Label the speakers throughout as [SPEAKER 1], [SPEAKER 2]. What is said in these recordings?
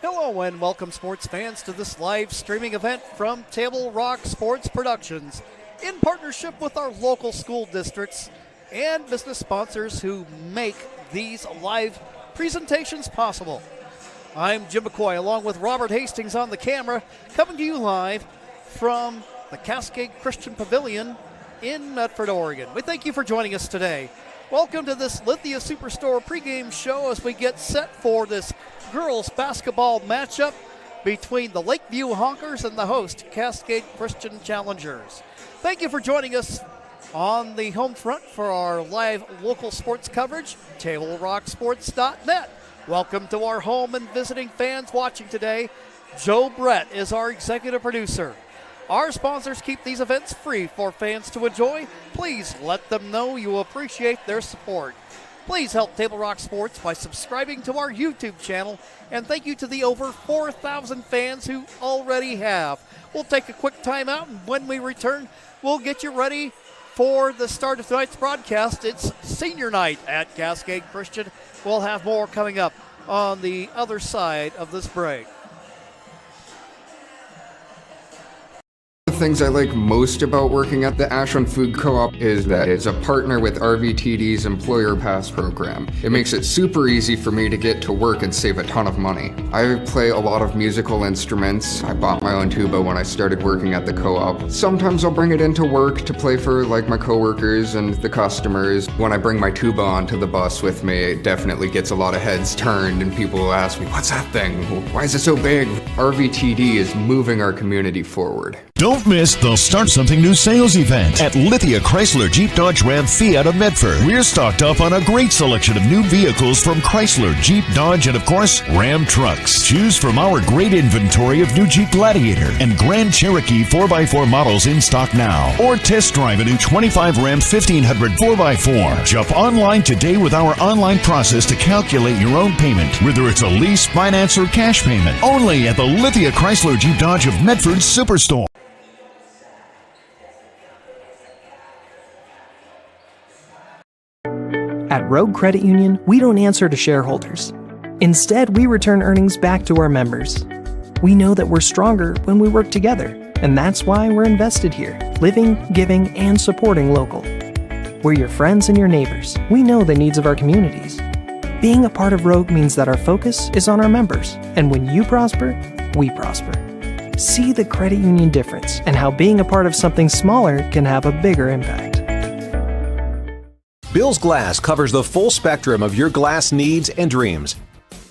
[SPEAKER 1] Hello and welcome sports fans to this live streaming event from Table Rock Sports Productions in partnership with our local school districts and business sponsors who make these live presentations possible. I'm Jim McCoy along with Robert Hastings on the camera, coming to you live from the Cascade Christian Pavilion in Medford, Oregon. We thank you for joining us today. Welcome to this Lithia Superstore pregame show as we get set for this girls basketball matchup between the Lakeview Honkers and the host Cascade Christian Challengers. Thank you for joining us on the home front for our live local sports coverage, TableRockSports.net. Welcome to our home and visiting fans watching today. Joe Brett is our executive producer. Our sponsors keep these events free for fans to enjoy. Please let them know you appreciate their support. Please help Table Rock Sports by subscribing to our YouTube channel, and thank you to the over 4,000 fans who already have. We'll take a quick time out, and when we return, we'll get you ready for the start of tonight's broadcast. It's senior night at Cascade Christian. We'll have more coming up on the other side of this break.
[SPEAKER 2] The things I like most about working at the Ashland Food Co-op is that it's a partner with RVTD's Employer Pass program. It makes it super easy for me to get to work and save a ton of money. I play a lot of musical instruments. I bought my own tuba when I started working at the co-op. Sometimes I'll bring it into work to play for like my coworkers and the customers. When I bring my tuba onto the bus with me, it definitely gets a lot of heads turned and people will ask me, what's that thing? Why is it so big? RVTD is moving our community forward.
[SPEAKER 3] Don't miss the Start Something New sales event at Lithia Chrysler Jeep Dodge Ram Fiat of Medford. We're stocked up on a great selection of new vehicles from Chrysler, Jeep, Dodge, and of course, Ram trucks. Choose from our great inventory of new Jeep Gladiator and Grand Cherokee 4x4 models in stock now. Or test drive a new 25 Ram 1500 4x4. Jump online today with our online process to calculate your own payment, whether it's a lease, finance, or cash payment. Only at the Lithia Chrysler Jeep Dodge of Medford Superstore.
[SPEAKER 4] At Rogue Credit Union, we don't answer to shareholders. Instead, we return earnings back to our members. We know that we're stronger when we work together, and that's why we're invested here, living, giving, and supporting local. We're your friends and your neighbors. We know the needs of our communities. Being a part of Rogue means that our focus is on our members, and when you prosper, we prosper. See the credit union difference and how being a part of something smaller can have a bigger impact.
[SPEAKER 5] Bill's Glass covers the full spectrum of your glass needs and dreams.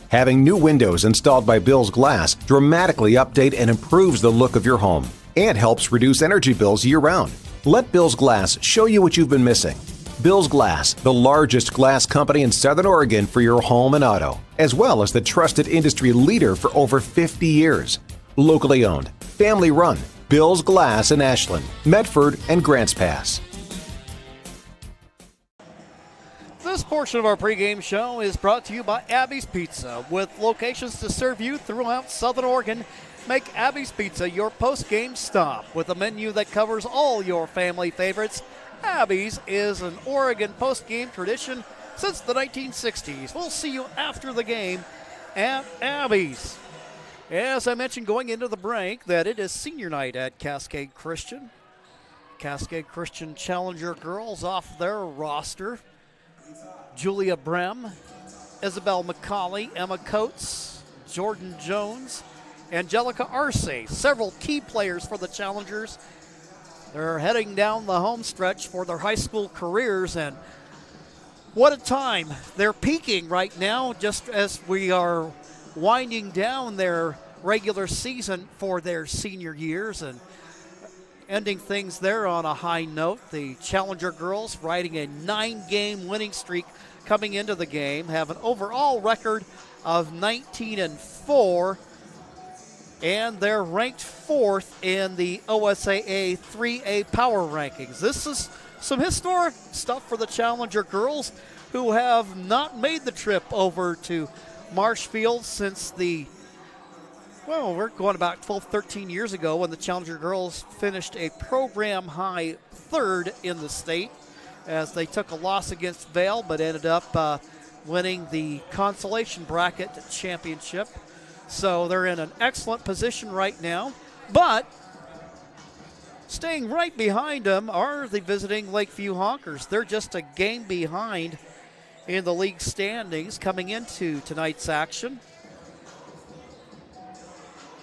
[SPEAKER 5] Having new windows installed by Bill's Glass dramatically update and improves the look of your home and helps reduce energy bills year-round. Let Bill's Glass show you what you've been missing. Bill's Glass, the largest glass company in Southern Oregon for your home and auto, as well as the trusted industry leader for over 50 years. Locally owned, family run, Bill's Glass in Ashland, Medford, and Grants Pass.
[SPEAKER 1] This portion of our pregame show is brought to you by Abby's Pizza. With locations to serve you throughout Southern Oregon, make Abby's Pizza your post-game stop. With a menu that covers all your family favorites, Abby's is an Oregon post-game tradition since the 1960s. We'll see you after the game at Abby's. As I mentioned going into the break, that it is senior night at Cascade Christian. Cascade Christian Challenger girls off their roster: Julia Brem, Isabel McCauley, Emma Coates, Jordan Jones, Angelica Arce. Several key players for the Challengers. They're heading down the home stretch for their high school careers, and what a time. They're peaking right now just as we are winding down their regular season for their senior years and ending things there on a high note. The Challenger girls riding a 9-game winning streak coming into the game, have an overall record of 19-4, and they're ranked 4th in the OSAA 3A power rankings. This is some historic stuff for the Challenger girls, who have not made the trip over to Marshfield since we're going about 12, 13 years ago when the Challenger girls finished a program high 3rd in the state as they took a loss against Vail but ended up winning the consolation bracket championship. So they're in an excellent position right now. But staying right behind them are the visiting Lakeview Honkers. They're just a game behind in the league standings coming into tonight's action.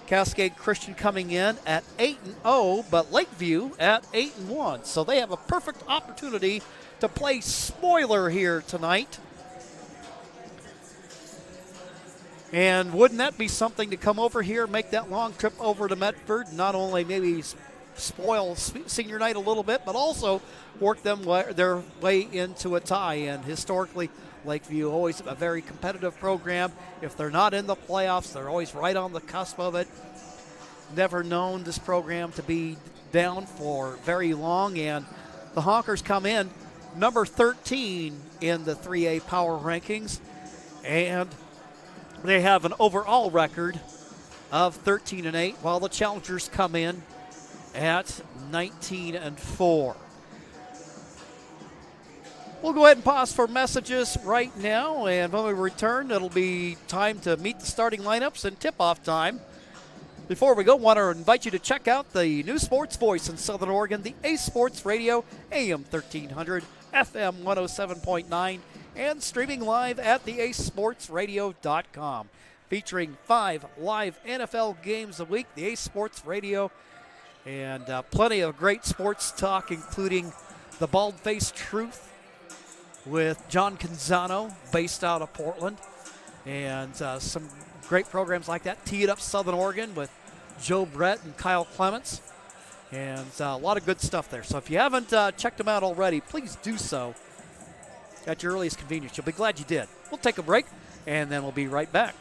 [SPEAKER 1] Cascade Christian coming in at 8-0, but Lakeview at 8-1. So they have a perfect opportunity to play spoiler here tonight. And wouldn't that be something to come over here, make that long trip over to Medford, not only maybe spoil senior night a little bit, but also work them their way into a tie. And historically, Lakeview always a very competitive program. If they're not in the playoffs, they're always right on the cusp of it. Never known this program to be down for very long. And the Honkers come in number 13 in the 3A power rankings. And they have an overall record of 13-8, while the Challengers come in at 19-4. We'll go ahead and pause for messages right now, and when we return, it'll be time to meet the starting lineups and tip-off time. Before we go, I want to invite you to check out the new sports voice in Southern Oregon, the Ace Sports Radio, AM 1300, FM 107.9, and streaming live at theacesportsradio.com. Featuring 5 live NFL games a week, the Ace Sports Radio, and plenty of great sports talk, including the Bald-Faced Truth with John Canzano, based out of Portland, and some great programs like that. Tee It Up Southern Oregon with Joe Brett and Kyle Clements, and a lot of good stuff there. So if you haven't checked them out already, please do so at your earliest convenience. You'll be glad you did. We'll take a break, and then we'll be right back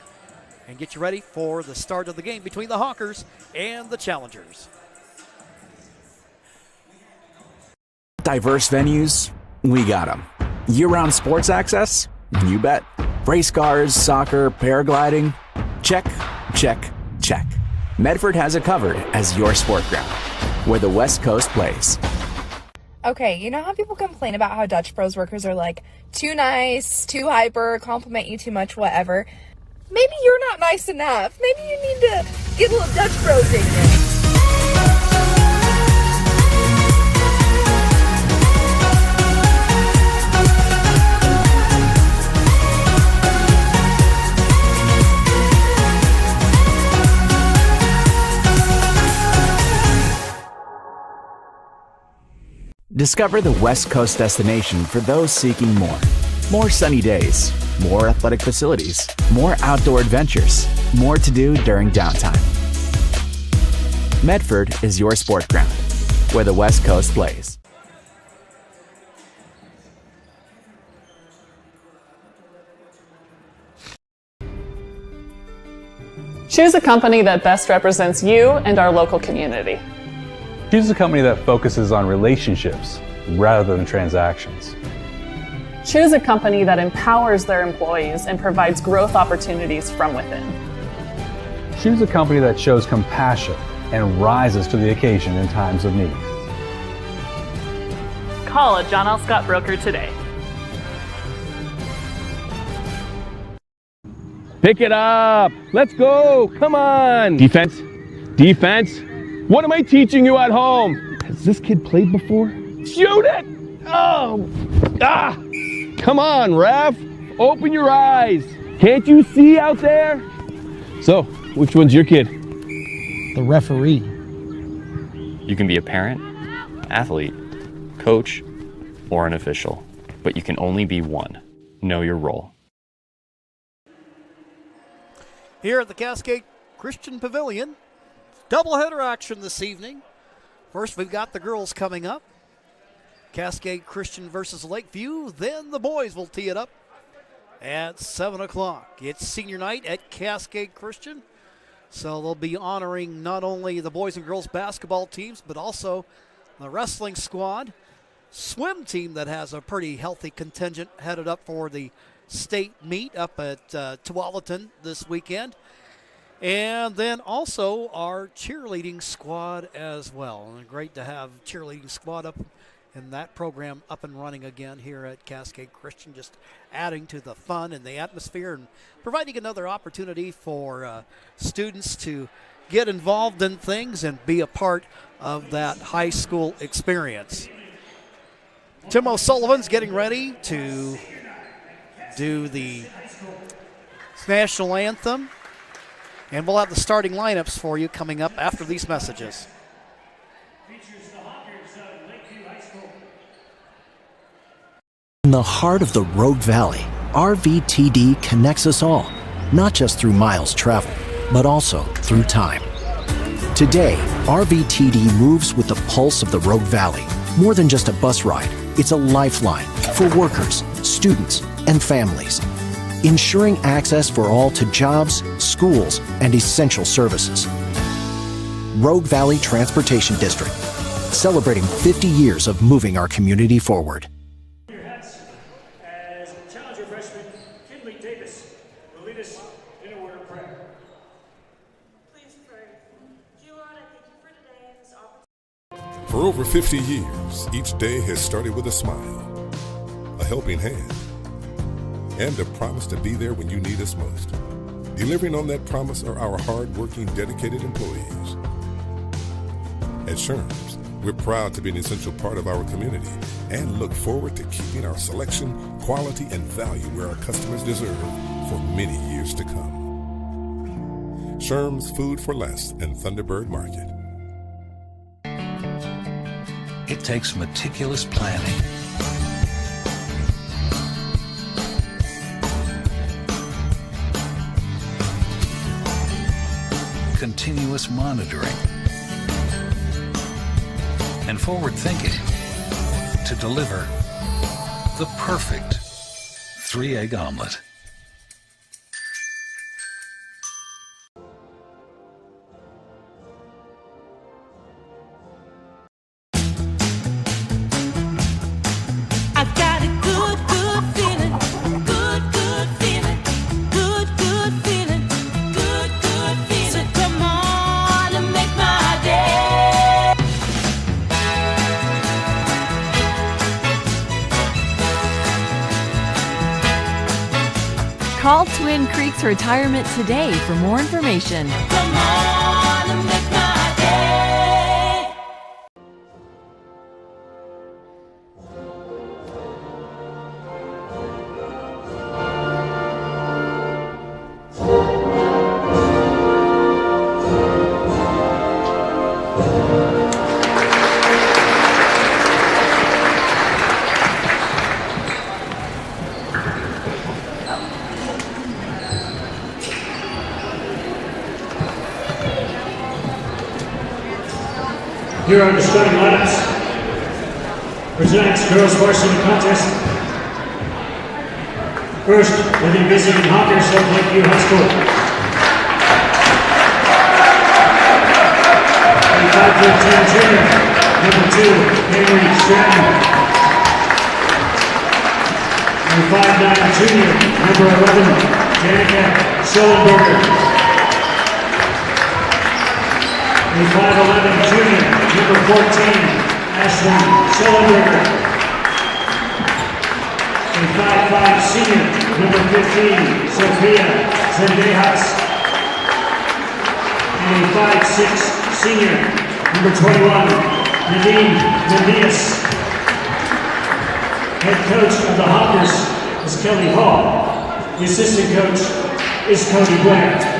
[SPEAKER 1] and get you ready for the start of the game between the Honkers and the Challengers.
[SPEAKER 6] Diverse venues, we got them. Year-round sports access? You bet. Race cars, soccer, paragliding? Check, check, check. Medford has it covered as your sport ground, where the West Coast plays.
[SPEAKER 7] Okay, you know how people complain about how Dutch Bros workers are like too nice, too hyper, compliment you too much, whatever? Maybe you're not nice enough. Maybe you need to get a little Dutch Bros in you.
[SPEAKER 6] Discover the West Coast destination for those seeking more. More sunny days, more athletic facilities, more outdoor adventures, more to do during downtime. Medford is your sport ground, where the West Coast plays.
[SPEAKER 8] Choose a company that best represents you and our local community.
[SPEAKER 9] Choose a company that focuses on relationships rather than transactions.
[SPEAKER 8] Choose a company that empowers their employees and provides growth opportunities from within.
[SPEAKER 9] Choose a company that shows compassion and rises to the occasion in times of need.
[SPEAKER 8] Call a John L. Scott broker today.
[SPEAKER 10] Pick it up. Let's go. Come on. Defense. Defense. What am I teaching you at home? Has this kid played before? Shoot it. Oh. Ah. Come on, ref. Open your eyes. Can't you see out there? So, which one's your kid?
[SPEAKER 11] The referee.
[SPEAKER 12] You can be a parent, athlete, coach, or an official, but you can only be one. Know your role.
[SPEAKER 1] Here at the Cascade Christian Pavilion, doubleheader action this evening. First, we've got the girls coming up. Cascade Christian versus Lakeview. Then the boys will tee it up at 7 o'clock. It's senior night at Cascade Christian. So they'll be honoring not only the boys and girls basketball teams, but also the wrestling squad, swim team that has a pretty healthy contingent headed up for the state meet up at Tualatin this weekend. And then also our cheerleading squad as well. And great to have cheerleading squad up And that program up and running again here at Cascade Christian, just adding to the fun and the atmosphere and providing another opportunity for students to get involved in things and be a part of that high school experience. Tim O'Sullivan's getting ready to do the national anthem, and we'll have the starting lineups for you coming up after these messages.
[SPEAKER 13] In the heart of the Rogue Valley, RVTD connects us all, not just through miles traveled, but also through time. Today, RVTD moves with the pulse of the Rogue Valley. More than just a bus ride, it's a lifeline for workers, students, and families, ensuring access for all to jobs, schools, and essential services. Rogue Valley Transportation District, celebrating 50 years of moving our community forward.
[SPEAKER 14] For over 50 years, each day has started with a smile, a helping hand, and a promise to be there when you need us most. Delivering on that promise are our hard-working, dedicated employees. At Sherms, we're proud to be an essential part of our community and look forward to keeping our selection, quality, and value where our customers deserve for many years to come. Sherms Food for Less and Thunderbird Market.
[SPEAKER 15] It takes meticulous planning, continuous monitoring, and forward thinking to deliver the perfect 3-egg omelet.
[SPEAKER 16] Call Twin Creeks Retirement today for more information.
[SPEAKER 17] Come on and make my day.
[SPEAKER 18] Here are the starting lineups for tonight's girls varsity contest. First, we'll be visiting Hawkers of Lakeview High School. A 5'10" junior, number 2, Henry Stratton. A 5'9" junior, number 11, Danica Schellenberger. A 5'11" junior, number 14, Ashlyn Schellenberger. A 5'5" senior, number 15, Sophia Zendejas. And a 5'6" senior, number 21, Nadine Mendias. Head coach of the Hawkers is Kelly Hall. The assistant coach is Cody Blair.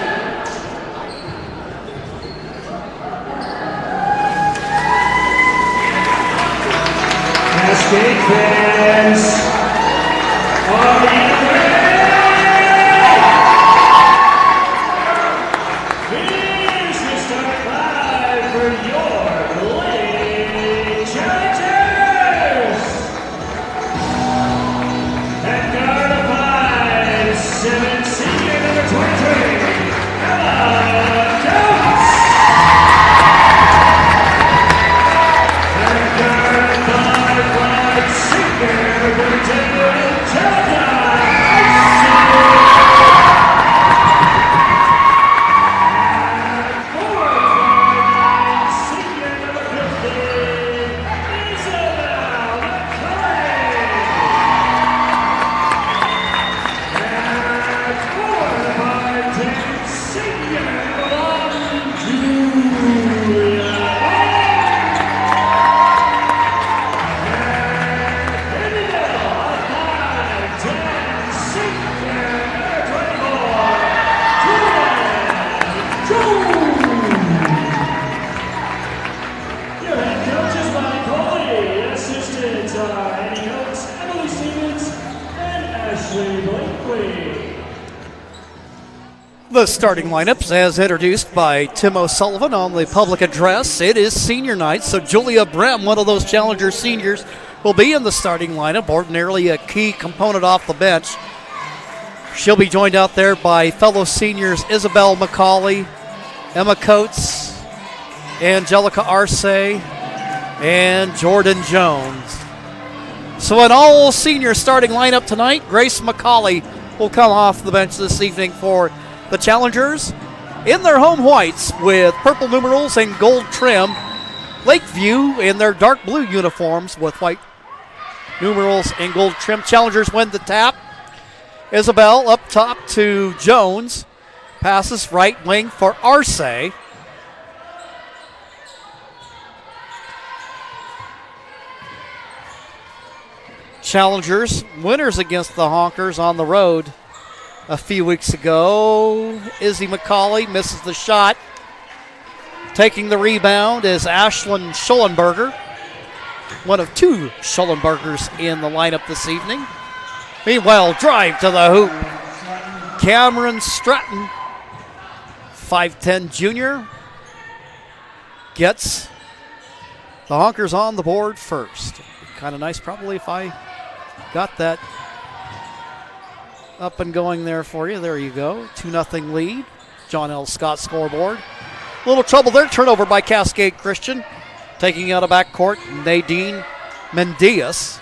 [SPEAKER 18] Cascade fans, are you ready? Here's the start line for your Lady Chargers. At guard of 5'7" senior number 23,
[SPEAKER 1] The starting lineups, as introduced by Tim O'Sullivan on the public address. It is senior night, so Julia Brem, one of those Challenger seniors, will be in the starting lineup, ordinarily a key component off the bench. She'll be joined out there by fellow seniors Isabel McCauley, Emma Coates, Angelica Arce, and Jordan Jones. So an all-senior starting lineup tonight. Grace McCauley will come off the bench this evening for the Challengers in their home whites with purple numerals and gold trim. Lakeview in their dark blue uniforms with white numerals and gold trim. Challengers win the tap. Isabel up top to Jones. Passes right wing for Arce. Challengers winners against the Honkers on the road a few weeks ago. Izzy McCauley misses the shot. Taking the rebound is Ashlyn Schollenberger, one of two Schollenbergers in the lineup this evening. Meanwhile, drive to the hoop. Cameron Stratton, 5'10 junior, gets the Honkers on the board first. Kind of nice probably if I got that up and going there for you. There you go. 2-0 lead. John L. Scott scoreboard. A little trouble there. Turnover by Cascade Christian. Taking out of backcourt, Nadine Mendias.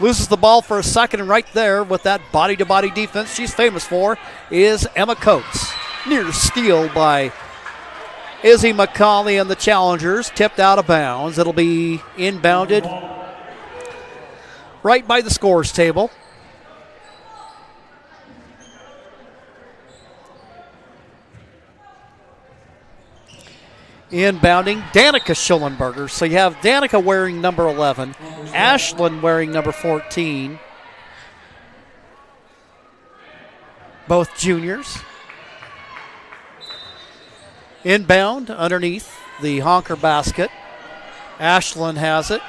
[SPEAKER 1] Loses the ball for a second, and right there with that body-to-body defense she's famous for is Emma Coates. Near steal by Izzy McCauley and the Challengers. Tipped out of bounds. It'll be inbounded right by the scores table. Inbounding, Danica Schollenberger. So you have Danica wearing number 11, Ashlyn wearing number 14. Both juniors. Inbound underneath the Honker basket. Ashlyn has it.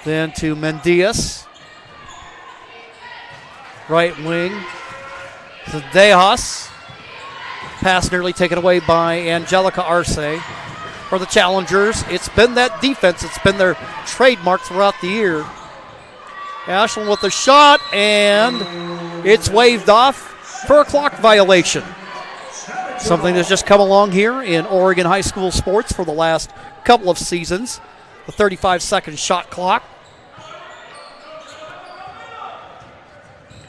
[SPEAKER 1] Then to Mendias. Right wing to Dejas. Pass nearly taken away by Angelica Arce. For the Challengers, it's been that defense. It's been their trademark throughout the year. Ashlyn with a shot, and it's waved off for a clock violation. Something that's just come along here in Oregon high school sports for the last couple of seasons. The 35-second shot clock.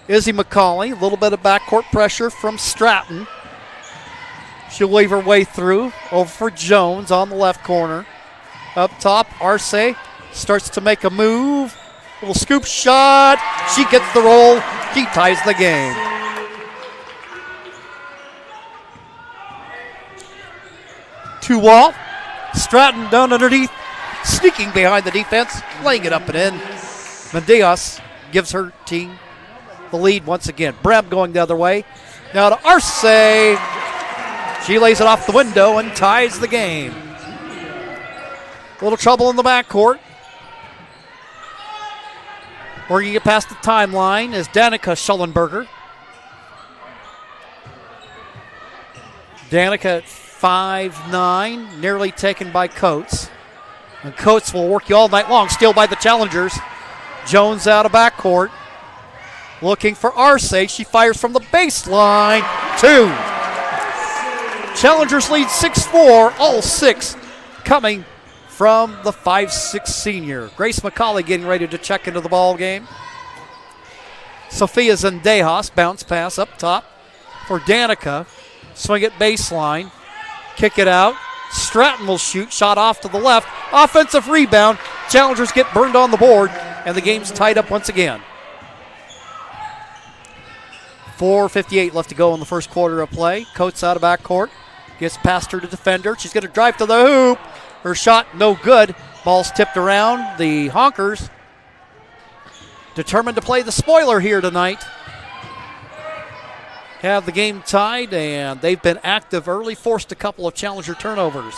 [SPEAKER 1] Izzy McCauley, a little bit of backcourt pressure from Stratton. She'll weave her way through, over for Jones on the left corner. Up top, Arce starts to make a move. Little scoop shot. She gets the roll. She ties the game. Two wall. Stratton down underneath. Sneaking behind the defense. Laying it up and in. Mendias gives her team the lead once again. Brem going the other way. Now to Arce. She lays it off the window and ties the game. A little trouble in the backcourt. Working it past the timeline is Danica Schollenberger. Danica at 5'9", nearly taken by Coates. And Coates will work you all night long, still by the Challengers. Jones out of backcourt. Looking for Arce. She fires from the baseline. Two. Challengers lead 6-4, all six coming from the 5'6 senior. Grace McCauley getting ready to check into the ball game. Sophia Zendejas, bounce pass up top for Danica. Swing it baseline, kick it out. Stratton will shoot, shot off to the left. Offensive rebound. Challengers get burned on the board, and the game's tied up once again. 4:58 left to go in the first quarter of play. Coates out of backcourt. Gets past her to defender. She's going to drive to the hoop. Her shot no good. Ball's tipped around. The Honkers determined to play the spoiler here tonight. Have the game tied, and they've been active early. Forced a couple of Challenger turnovers.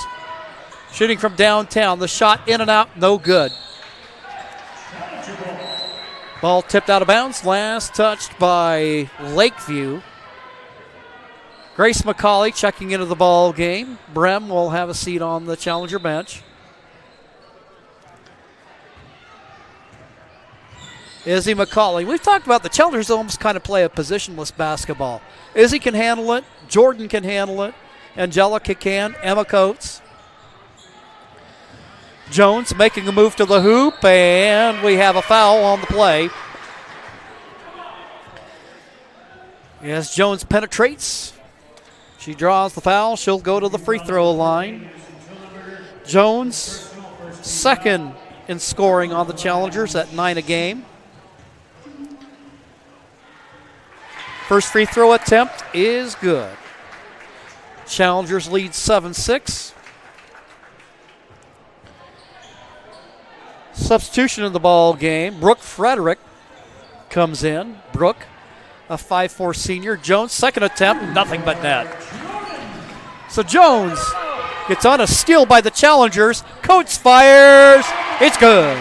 [SPEAKER 1] Shooting from downtown. The shot in and out, no good. Ball tipped out of bounds. Last touched by Lakeview. Grace McCauley checking into the ball game. Brem will have a seat on the challenger bench. Izzy McCauley. We've talked about the challengers almost kind of play a positionless basketball. Izzy can handle it. Jordan can handle it. Angelica can. Emma Coates. Jones making a move to the hoop, and we have a foul on the play. As Jones penetrates, she draws the foul. She'll go to the free throw line. Jones, second in scoring on the challengers at 9 a game. First free throw attempt is good. Challengers lead 7-6. Substitution in the ball game. Brooke Frederick comes in. Brooke, a 5'4 senior. Jones, second attempt, nothing but net. So Jones gets on a steal by the challengers. Coates fires. It's good.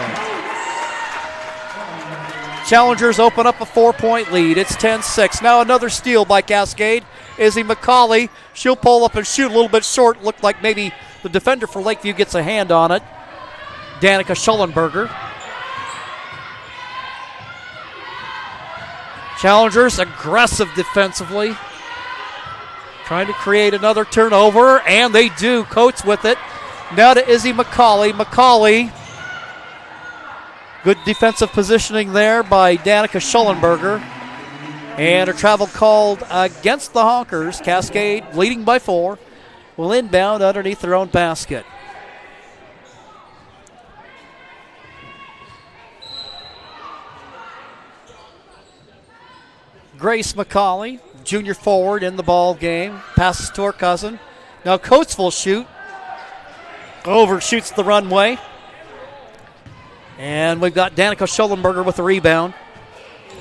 [SPEAKER 1] Challengers open up a 4-point lead. It's 10-6. Now another steal by Cascade. Izzy McCauley. She'll pull up and shoot a little bit short. Looked like maybe the defender for Lakeview gets a hand on it. Danica Schollenberger. Challengers aggressive defensively. Trying to create another turnover, and they do. Coates with it. Now to Izzy McCauley. McCauley. Good defensive positioning there by Danica Schollenberger. And a travel called against the Honkers. Cascade leading by 4. Will inbound underneath their own basket. Grace McCauley, junior forward in the ball game. Passes to her cousin. Now Coates will shoot. Overshoots the runway. And we've got Danica Schollenberger with the rebound.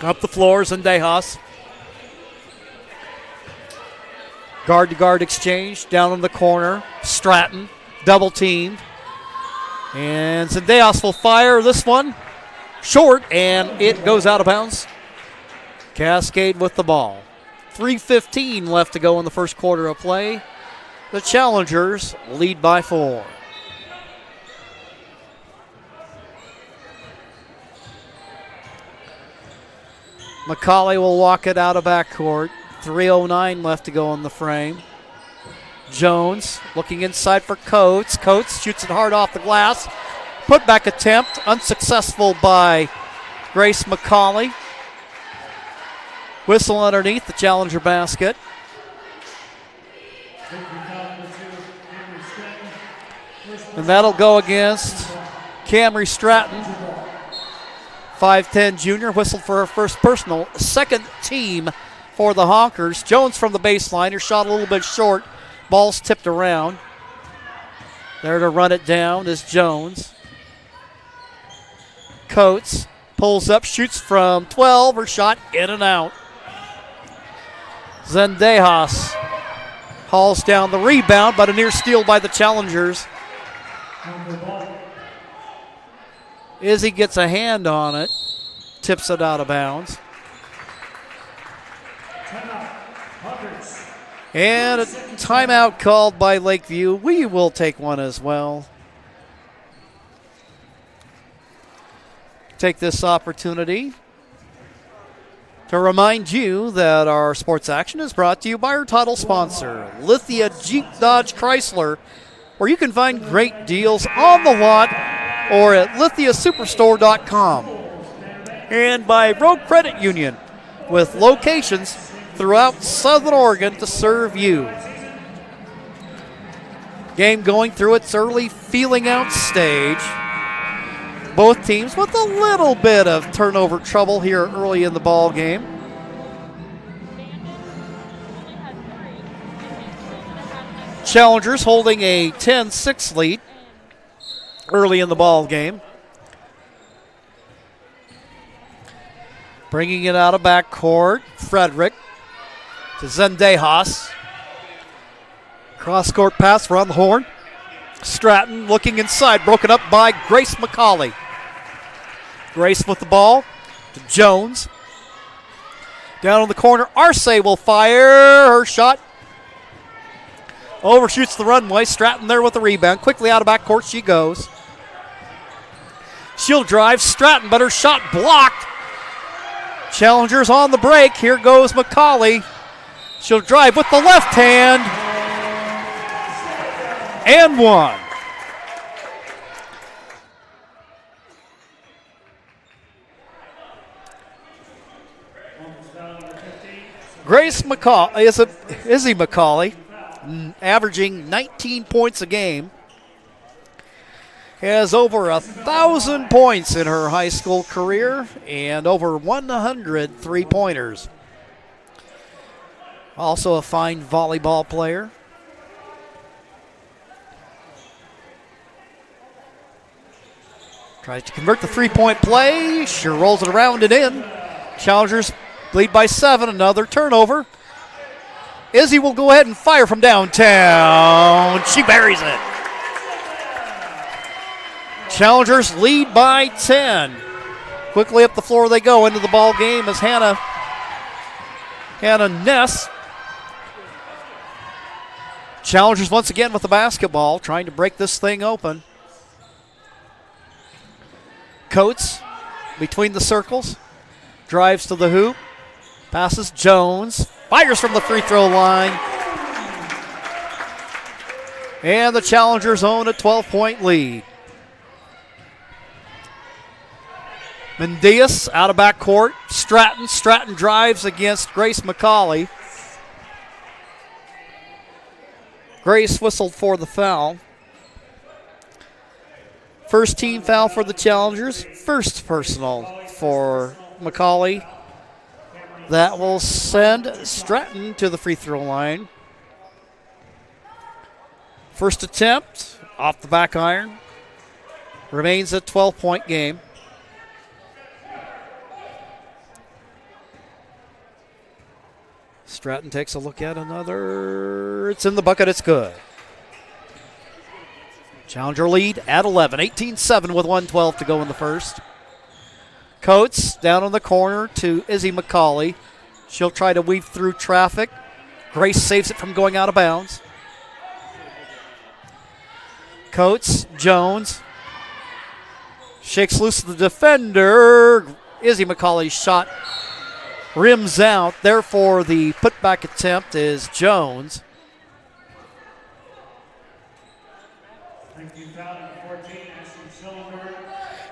[SPEAKER 1] Up the floors and Dejas. Guard-to-guard exchange down in the corner. Stratton, double teamed. And Zendejas will fire this one. Short, and it goes out of bounds. Cascade with the ball. 3:15 left to go in the first quarter of play. The challengers lead by 4. McCauley will walk it out of backcourt. 3:09 left to go in the frame. Jones looking inside for Coates. Coates shoots it hard off the glass. Putback attempt unsuccessful by Grace McCauley. Whistle underneath the challenger basket. And that'll go against Camry Stratton. 5'10 junior, whistled for her first personal. Second team for the Honkers. Jones from the baseline. Her shot a little bit short. Ball's tipped around. There to run it down is Jones. Coates pulls up, shoots from 12. Her shot in and out. Zendejas hauls down the rebound, but a near steal by the challengers. Izzy gets a hand on it, tips it out of bounds. And a timeout called by Lakeview. We will take one as well. Take this opportunity to remind you that our sports action is brought to you by our title sponsor, Lithia Jeep Dodge Chrysler, where you can find great deals on the lot or at lithiasuperstore.com. And by Road Credit Union, with locations throughout Southern Oregon to serve you. Game going through its early feeling out stage. Both teams with a little bit of turnover trouble here early in the ball game. Challengers holding a 10-6 lead early in the ball game. Bringing it out of backcourt, Frederick to Zendejas. Cross-court pass around the horn. Stratton looking inside, broken up by Grace McCauley. Grace with the ball, Jones. Down on the corner, Arce will fire. Her shot overshoots the runway. Stratton there with the rebound. Quickly out of backcourt she goes. She'll drive Stratton, but her shot blocked. Challengers on the break. Here goes McCauley. She'll drive with the left hand. And one. Izzy McCauley, averaging 19 points a game, has over 1,000 points in her high school career and over 100 three-pointers. Also a fine volleyball player. Tries to convert the three-point play. She rolls it around and in. Challengers lead by 7. Another turnover. Izzy will go ahead and fire from downtown. She buries it. Challengers lead by 10. Quickly up the floor they go into the ball game as Hannah Ness. Challengers once again with the basketball, trying to break this thing open. Coates between the circles, drives to the hoop, passes Jones, fires from the free throw line. And the Challengers own a 12-point lead. Mendias out of backcourt. Stratton drives against Grace McCauley. Grace whistled for the foul. First team foul for the Challengers. First personal for McCauley. That will send Stratton to the free throw line. First attempt off the back iron. Remains a 12-point game. Stratton takes a look at another. It's in the bucket. It's good. Challenger lead at 11. 18-7 with 1:12 to go in the first. Coates down on the corner to Izzy McCauley. She'll try to weave through traffic. Grace saves it from going out of bounds. Coates, Jones. Shakes loose the defender. Izzy McCauley's shot rims out. Therefore, the putback attempt is Jones.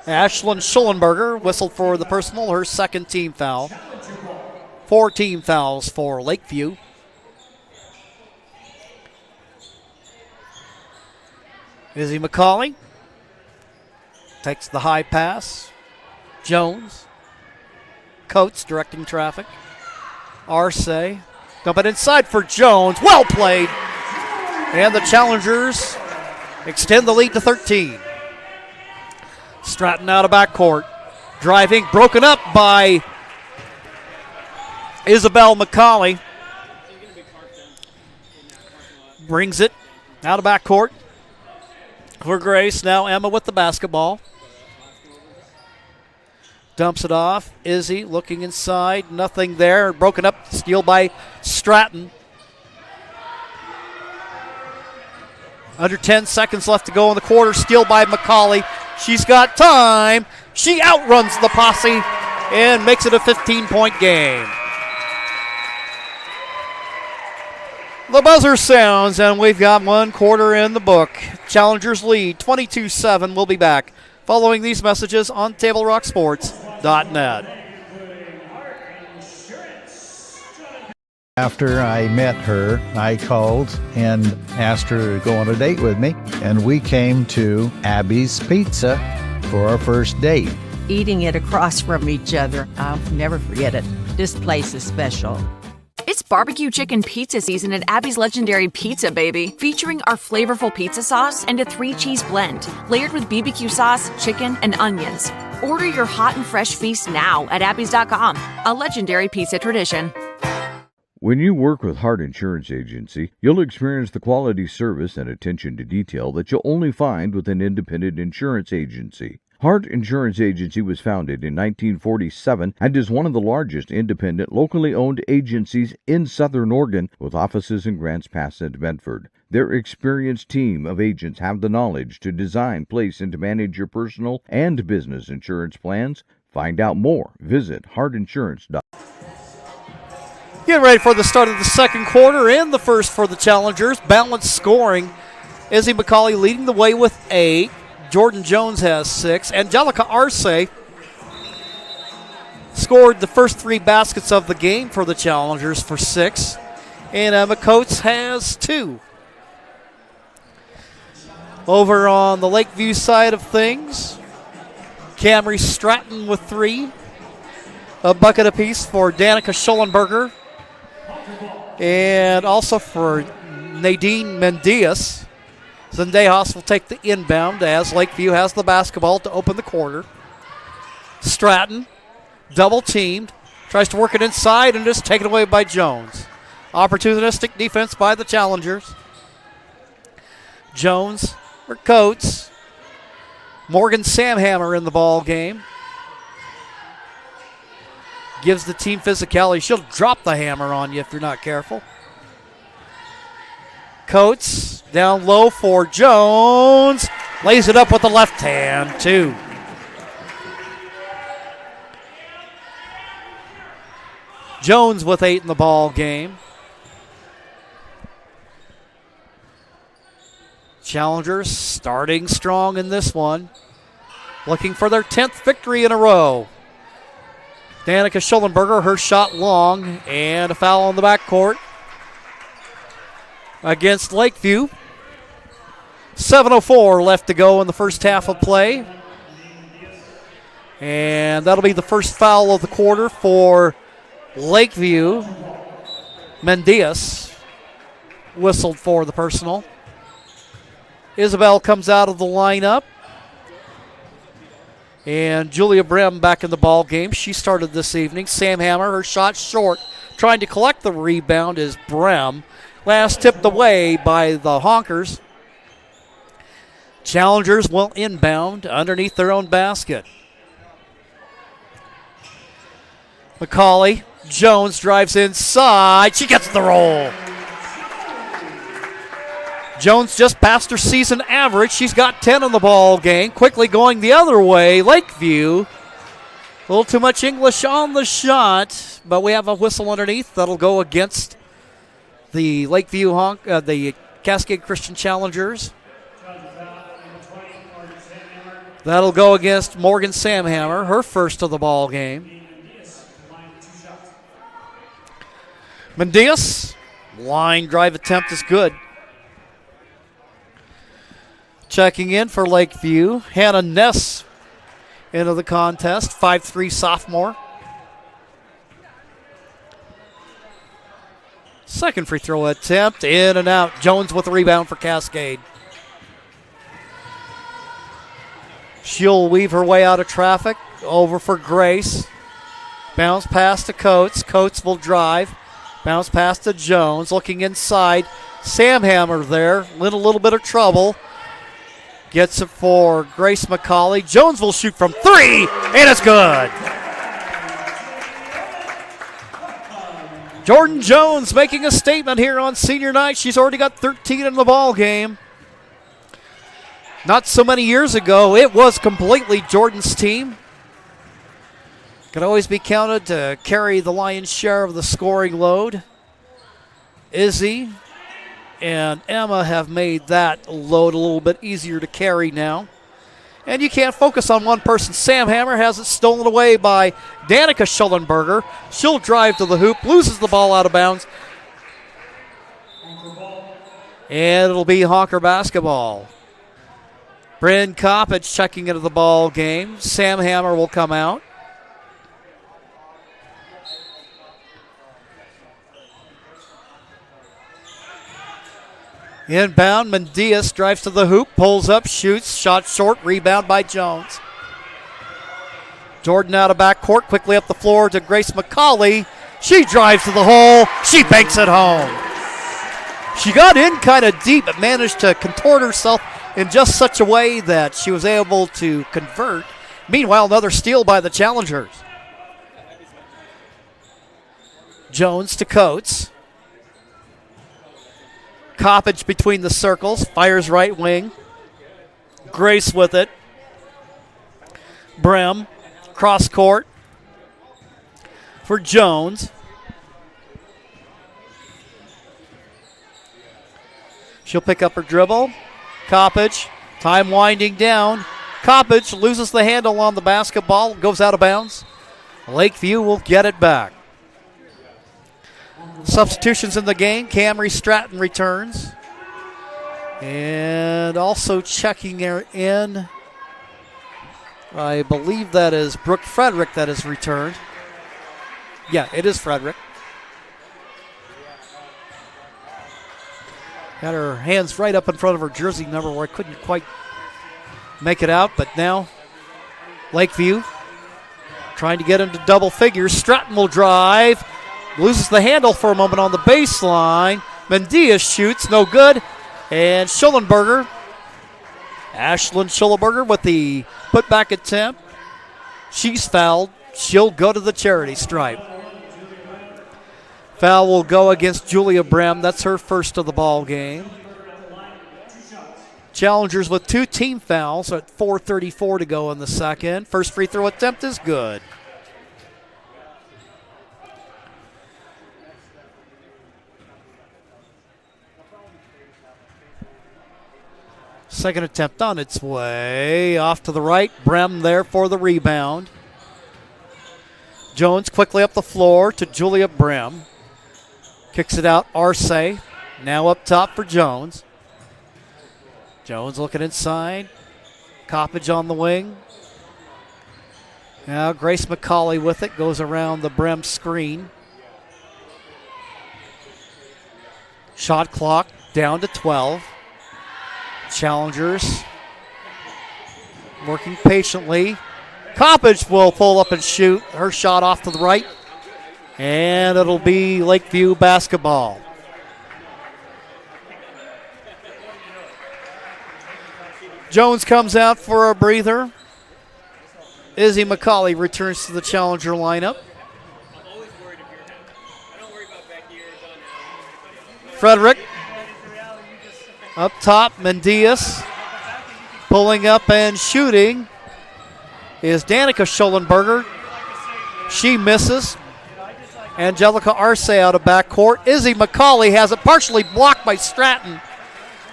[SPEAKER 1] Ashlyn Schullenberger whistled for the personal, her second team foul. 4 team fouls for Lakeview. Izzy McCauley takes the high pass. Jones. Coates directing traffic. Arce. Dump it inside for Jones. Well played. And the Challengers extend the lead to 13. Stratton out of backcourt. Driving, broken up by Isabel McCauley. Brings it out of backcourt for Grace. Now Emma with the basketball. Dumps it off. Izzy looking inside. Nothing there. Broken up. Steal by Stratton. Under 10 seconds left to go in the quarter. Steal by McCauley. She's got time. She outruns the posse and makes it a 15-point game. The buzzer sounds, and we've got 1 quarter in the book. Challengers lead 22-7. We'll be back following these messages on TableRockSports.net.
[SPEAKER 19] After I met her, I called and asked her to go on a date with me, and we came to Abby's Pizza for our first date.
[SPEAKER 20] Eating it across from each other, I'll never forget it. This place is special.
[SPEAKER 21] It's barbecue chicken pizza season at Abby's Legendary Pizza, baby. Featuring our flavorful pizza sauce and a 3-cheese blend, layered with BBQ sauce, chicken, and onions. Order your hot and fresh feast now at abbys.com. A legendary pizza tradition.
[SPEAKER 22] When you work with Hart Insurance Agency, you'll experience the quality service and attention to detail that you'll only find with an independent insurance agency. Hart Insurance Agency was founded in 1947 and is one of the largest independent, locally owned agencies in Southern Oregon, with offices in Grants Pass and Medford. Their experienced team of agents have the knowledge to design, place, and to manage your personal and business insurance plans. Find out more. Visit hartinsurance.com.
[SPEAKER 1] Getting ready for the start of the second quarter and the first for the Challengers. Balanced scoring. Izzy McCauley leading the way with 8. Jordan Jones has 6. Angelica Arce scored the first 3 baskets of the game for the Challengers for 6. And Emma Coates has 2. Over on the Lakeview side of things, Camry Stratton with 3. A bucket apiece for Danica Schollenberger. And also for Nadine Mendias. Zendejas will take the inbound as Lakeview has the basketball to open the quarter. Stratton, double teamed, tries to work it inside and is taken away by Jones. Opportunistic defense by the Challengers. Jones for Coates. Morgan Samhammer in the ball game. Gives the team physicality. She'll drop the hammer on you if you're not careful. Coates down low for Jones. Lays it up with the left hand, 2. Jones with 8 in the ball game. Challengers starting strong in this one. Looking for their 10th victory in a row. Danica Schollenberger, her shot long, and a foul on the backcourt against Lakeview. 7:04 left to go in the first half of play. And that'll be the first foul of the quarter for Lakeview. Mendias whistled for the personal. Isabel comes out of the lineup. And Julia Brem back in the ball game. She started this evening. Samhammer, her shot short. Trying to collect the rebound is Brem. Last tipped away by the Honkers. Challengers will inbound underneath their own basket. McCauley. Jones drives inside. She gets the roll. Jones just passed her season average. She's got 10 in the ball game. Quickly going the other way. Lakeview. A little too much English on the shot, but we have a whistle underneath that'll go against the Lakeview the Cascade Christian Challengers. That'll go against Morgan Samhammer, her first of the ball game. Mendias, line drive attempt is good. Checking in for Lakeview, Hannah Ness into the contest, 5'3" sophomore. Second free throw attempt, in and out. Jones with the rebound for Cascade. She'll weave her way out of traffic, over for Grace. Bounce pass to Coates. Coates will drive. Bounce pass to Jones, looking inside. Samhammer there, in a little bit of trouble. Gets it for Grace McCauley. Jones will shoot from 3, and it's good. Jordan Jones making a statement here on senior night. She's already got 13 in the ball game. Not so many years ago, it was completely Jordan's team. Could always be counted to carry the lion's share of the scoring load. Izzy and Emma have made that load a little bit easier to carry now. And you can't focus on one person. Samhammer has it stolen away by Danica Schollenberger. She'll drive to the hoop, loses the ball out of bounds. And it'll be Honker basketball. Bryn Coppage checking into the ball game. Samhammer will come out. Inbound, Mendias drives to the hoop, pulls up, shoots, shot short, rebound by Jones. Jordan out of backcourt, quickly up the floor to Grace McCauley. She drives to the hole, she banks it home. She got in kind of deep, but managed to contort herself in just such a way that she was able to convert. Meanwhile, another steal by the Challengers. Jones to Coates. Coppage between the circles, fires right wing. Grace with it. Brem, cross court for Jones. She'll pick up her dribble. Coppage, time winding down. Coppage loses the handle on the basketball, goes out of bounds. Lakeview will get it back. Substitutions in the game. Camry Stratton returns. And also checking her in, I believe that is Brooke Frederick that has returned. Yeah, it is Frederick. Got her hands right up in front of her jersey number where I couldn't quite make it out, but now Lakeview trying to get into double figures. Stratton will drive. Loses the handle for a moment on the baseline. Mendia shoots, no good. And Schollenberger, Ashlyn Schollenberger with the putback attempt. She's fouled. She'll go to the charity stripe. Foul will go against Julia Brem. That's her first of the ball game. Challengers with 2 team fouls at 4:34 to go in the second. First free throw attempt is good. Second attempt on its way. Off to the right. Brem there for the rebound. Jones quickly up the floor to Julia Brem. Kicks it out. Arce now up top for Jones. Jones looking inside. Coppage on the wing. Now Grace McCauley with it. Goes around the Brem screen. Shot clock down to 12. Challengers working patiently. Coppage will pull up and shoot. Her shot off to the right. And it'll be Lakeview basketball. Jones comes out for a breather. Izzy McCauley returns to the Challenger lineup. Frederick up top, Mendias pulling up and shooting is Danica Schollenberger. She misses. Angelica Arce out of backcourt. Izzy McCauley has it partially blocked by Stratton,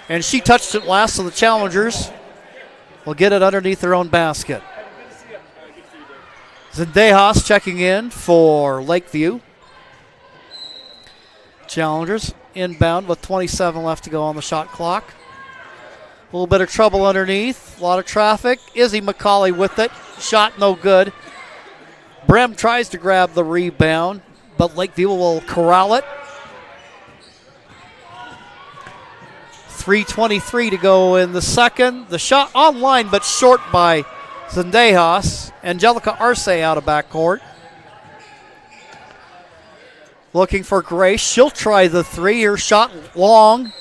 [SPEAKER 1] and she touched it last, so the Challengers will get it underneath their own basket. Zendejas checking in for Lakeview. Challengers inbound with 27 left to go on the shot clock. A little bit of trouble underneath. A lot of traffic. Izzy McCauley with it. Shot no good. Brem tries to grab the rebound, but Lakeview will corral it. 3:23 to go in the second. The shot online but short by Zendejas. Angelica Arce out of backcourt. Looking for Grace. She'll try the three. Her shot long.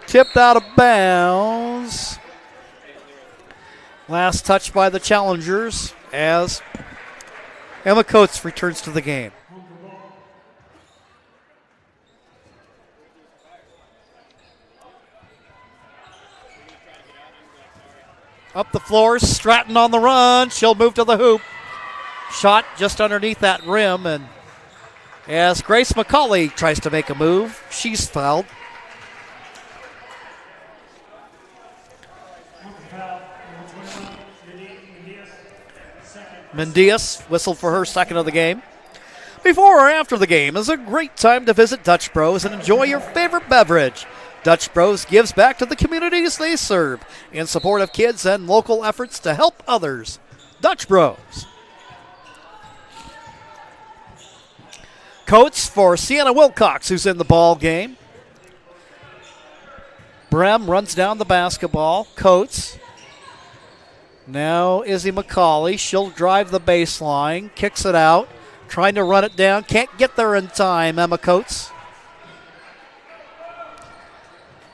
[SPEAKER 1] Tipped out of bounds. Last touch by the Challengers as Emma Coates returns to the game. Up the floor, Stratton on the run. She'll move to the hoop. Shot just underneath that rim, and as Grace McCauley tries to make a move, she's fouled. Mendias whistled for her second of the game. Before or after the game is a great time to visit Dutch Bros and enjoy your favorite beverage. Dutch Bros gives back to the communities they serve in support of kids and local efforts to help others. Dutch Bros. Coates for Sienna Wilcox, who's in the ball game. Brem runs down the basketball. Coates. Now Izzy McCauley. She'll drive the baseline. Kicks it out. Trying to run it down. Can't get there in time, Emma Coates.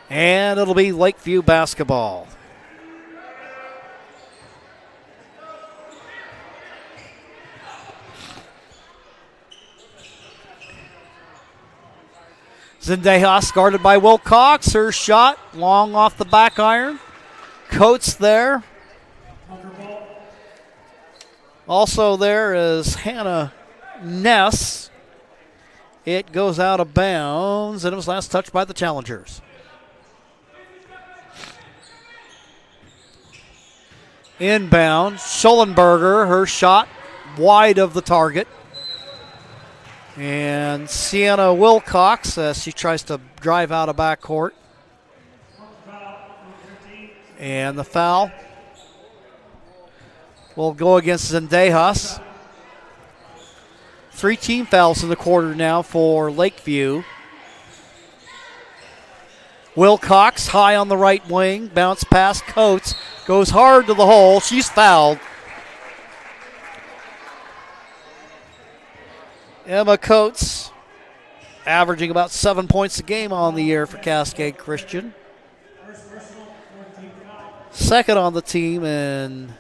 [SPEAKER 1] And it'll be Lakeview basketball. Zendejas guarded by Wilcox. Her shot long off the back iron. Coates there. Also there is Hannah Ness. It goes out of bounds, and it was last touched by the challengers. Inbound, Schollenberger, her shot wide of the target. And Sienna Wilcox as she tries to drive out of backcourt. And the foul will go against Zendejas. 3 team fouls in the quarter now for Lakeview. Wilcox high on the right wing, bounce pass Coates, goes hard to the hole. She's fouled. Emma Coates averaging about 7 points a game on the year for Cascade Christian. Second on the team in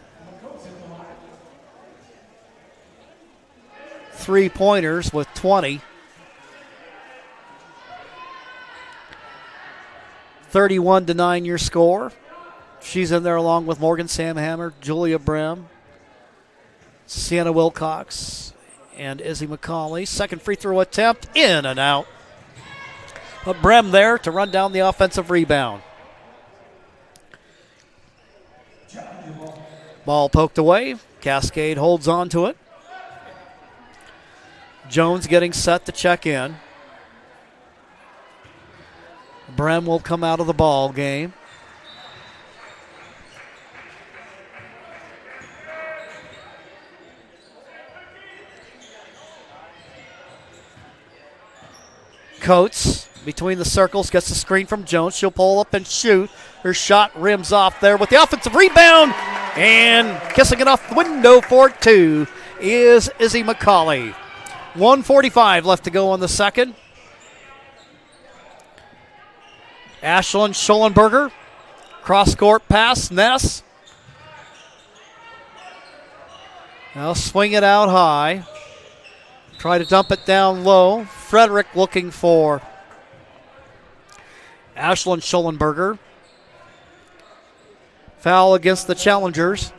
[SPEAKER 1] 3-pointers with 20. 31-9 your score. She's in there along with Morgan Samhammer, Julia Brem, Sienna Wilcox, and Izzy McCauley. Second free throw attempt, in and out. But Brem there to run down the offensive rebound. Ball poked away. Cascade holds on to it. Jones getting set to check in. Brem will come out of the ball game. Coates between the circles gets the screen from Jones. She'll pull up and shoot. Her shot rims off there with the offensive rebound. And kissing it off the window for 2 is Izzy McCauley. 1:45 left to go on the second. Ashlyn Schollenberger. Cross-court pass, Ness. Now swing it out high. Try to dump it down low. Frederick looking for Ashlyn Schollenberger. Foul against the challengers.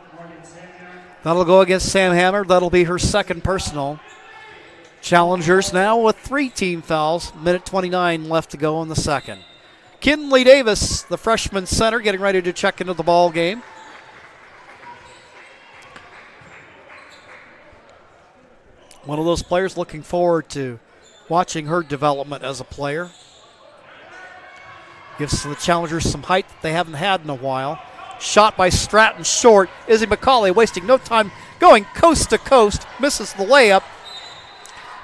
[SPEAKER 1] That'll go against Sam Hammer. That'll be her second personal. Challengers now with 3 team fouls. Minute 29 left to go in the second. Kinley Davis, the freshman center, getting ready to check into the ball game. One of those players looking forward to watching her development as a player. Gives the challengers some height that they haven't had in a while. Shot by Stratton short. Izzy McCauley wasting no time going coast to coast. Misses the layup.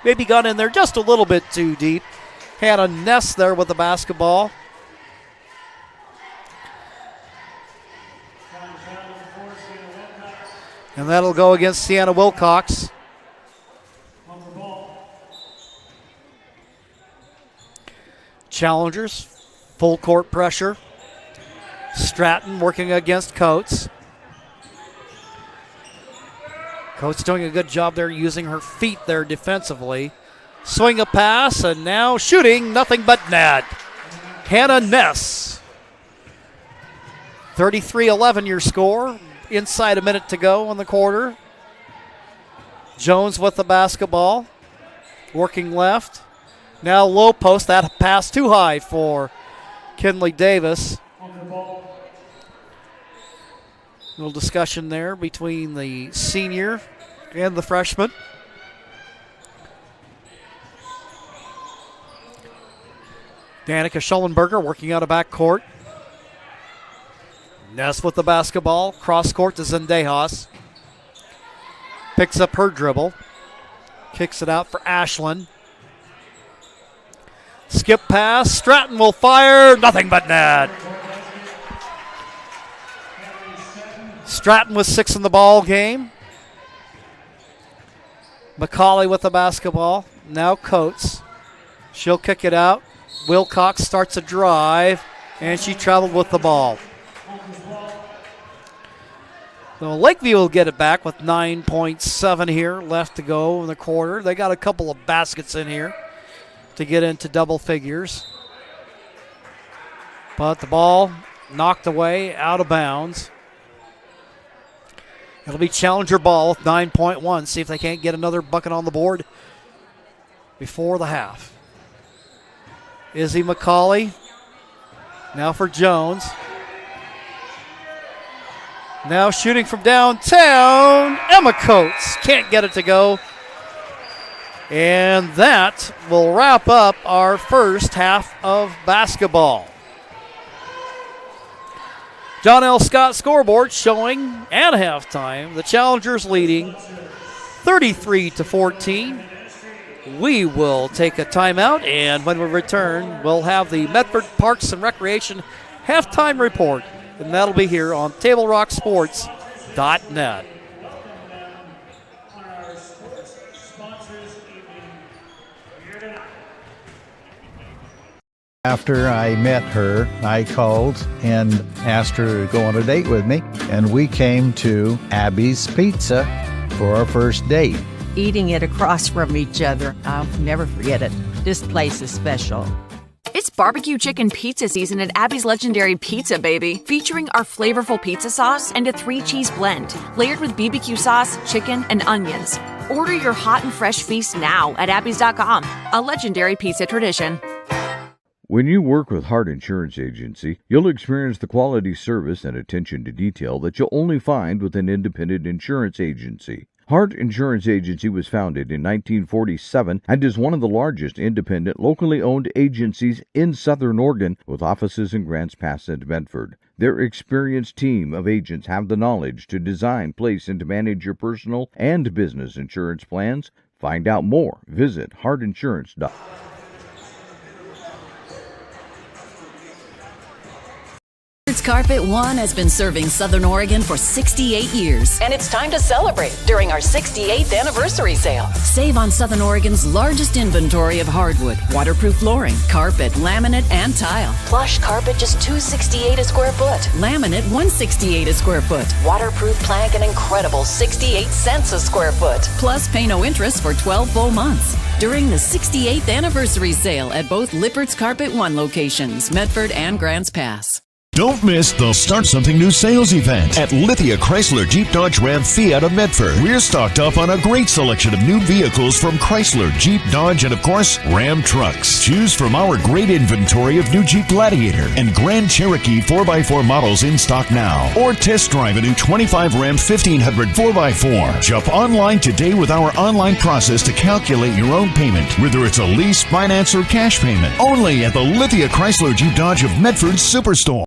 [SPEAKER 1] Maybe got in there just a little bit too deep. Hannah Ness there with the basketball. And that'll go against Sienna Wilcox. Challengers, full court pressure. Stratton working against Coates. Coates doing a good job there using her feet there defensively. Swing a pass and now shooting, nothing but net. Hannah Ness. 33-11 your score. Inside a minute to go in the quarter. Jones with the basketball. Working left. Now low post. That pass too high for Kinley Davis. Little discussion there between the senior and the freshman. Danica Schollenberger working out of backcourt. Ness with the basketball. Cross court to Zendejas. Picks up her dribble. Kicks it out for Ashlyn. Skip pass. Stratton will fire. Nothing but net. Stratton with 6 in the ball game. McCauley with the basketball. Now Coates. She'll kick it out. Wilcox starts a drive, and she traveled with the ball. So Lakeview will get it back with 9.7 here left to go in the quarter. They got a couple of baskets in here to get into double figures. But the ball knocked away, out of bounds. It'll be Challenger ball with 9.1. See if they can't get another bucket on the board before the half. Izzy McCauley. Now for Jones. Now shooting from downtown. Emma Coates can't get it to go. And that will wrap up our first half of basketball. John L. Scott scoreboard showing at halftime the Challengers leading 33-14. We will take a timeout, and when we return, we'll have the Medford Parks and Recreation halftime report, and that'll be here on TableRockSports.net.
[SPEAKER 19] After I met her, I called and asked her to go on a date with me, and we came to Abby's Pizza for our first date.
[SPEAKER 20] Eating it across from each other, I'll never forget it. This place is special.
[SPEAKER 21] It's barbecue chicken pizza season at Abby's Legendary Pizza, baby. Featuring our flavorful pizza sauce and a 3-cheese blend, layered with BBQ sauce, chicken, and onions. Order your hot and fresh feast now at abbys.com. A legendary pizza tradition.
[SPEAKER 22] When you work with Hart Insurance Agency, you'll experience the quality service and attention to detail that you'll only find with an independent insurance agency. Hart Insurance Agency was founded in 1947 and is one of the largest independent, locally owned agencies in Southern Oregon, with offices in Grants Pass and Medford. Their experienced team of agents have the knowledge to design, place, and to manage your personal and business insurance plans. Find out more. Visit hartinsurance.com.
[SPEAKER 2] Carpet One has been serving Southern Oregon for 68 years.
[SPEAKER 3] And it's time to celebrate during our 68th anniversary sale.
[SPEAKER 2] Save on Southern Oregon's largest inventory of hardwood, waterproof flooring, carpet, laminate, and tile.
[SPEAKER 3] Plush carpet just $268 a square foot.
[SPEAKER 2] Laminate $168 a square foot.
[SPEAKER 3] Waterproof plank an incredible 68 cents a square foot.
[SPEAKER 2] Plus pay no interest for 12 full months. During the 68th anniversary sale at both Lippert's Carpet One locations, Medford and Grants Pass.
[SPEAKER 23] Don't miss the Start Something New sales event at Lithia Chrysler Jeep Dodge Ram Fiat of Medford. We're stocked up on a great selection of new vehicles from Chrysler, Jeep, Dodge, and of course, Ram trucks. Choose from our great inventory of new Jeep Gladiator and Grand Cherokee 4x4 models in stock now. Or test drive a new 25 Ram 1500 4x4. Shop online today with our online process to calculate your own payment, whether it's a lease, finance, or cash payment. Only at the Lithia Chrysler Jeep Dodge of Medford Superstore.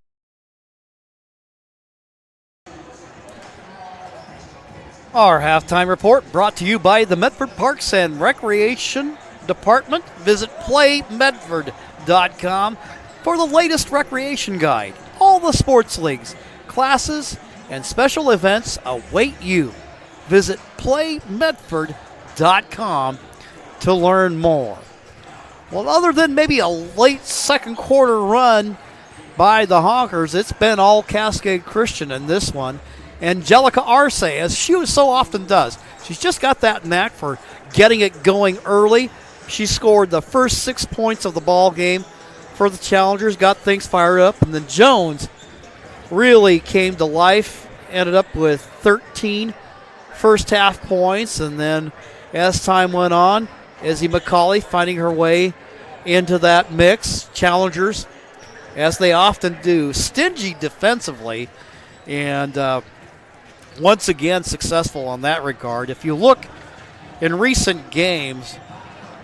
[SPEAKER 1] Our halftime report brought to you by the Medford Parks and Recreation Department. Visit playmedford.com for the latest recreation guide. All the sports leagues, classes, and special events await you. Visit playmedford.com to learn more. Well, other than maybe a late second quarter run by the Hawkers, it's been all Cascade Christian in this one. Angelica Arce, as she so often does, she's just got that knack for getting it going early. She scored the first 6 points of the ball game for the Challengers, got things fired up, and then Jones really came to life, ended up with 13 first half points, and then as time went on, Izzy McCauley finding her way into that mix. Challengers, as they often do, stingy defensively, and once again successful on that regard. If you look in recent games,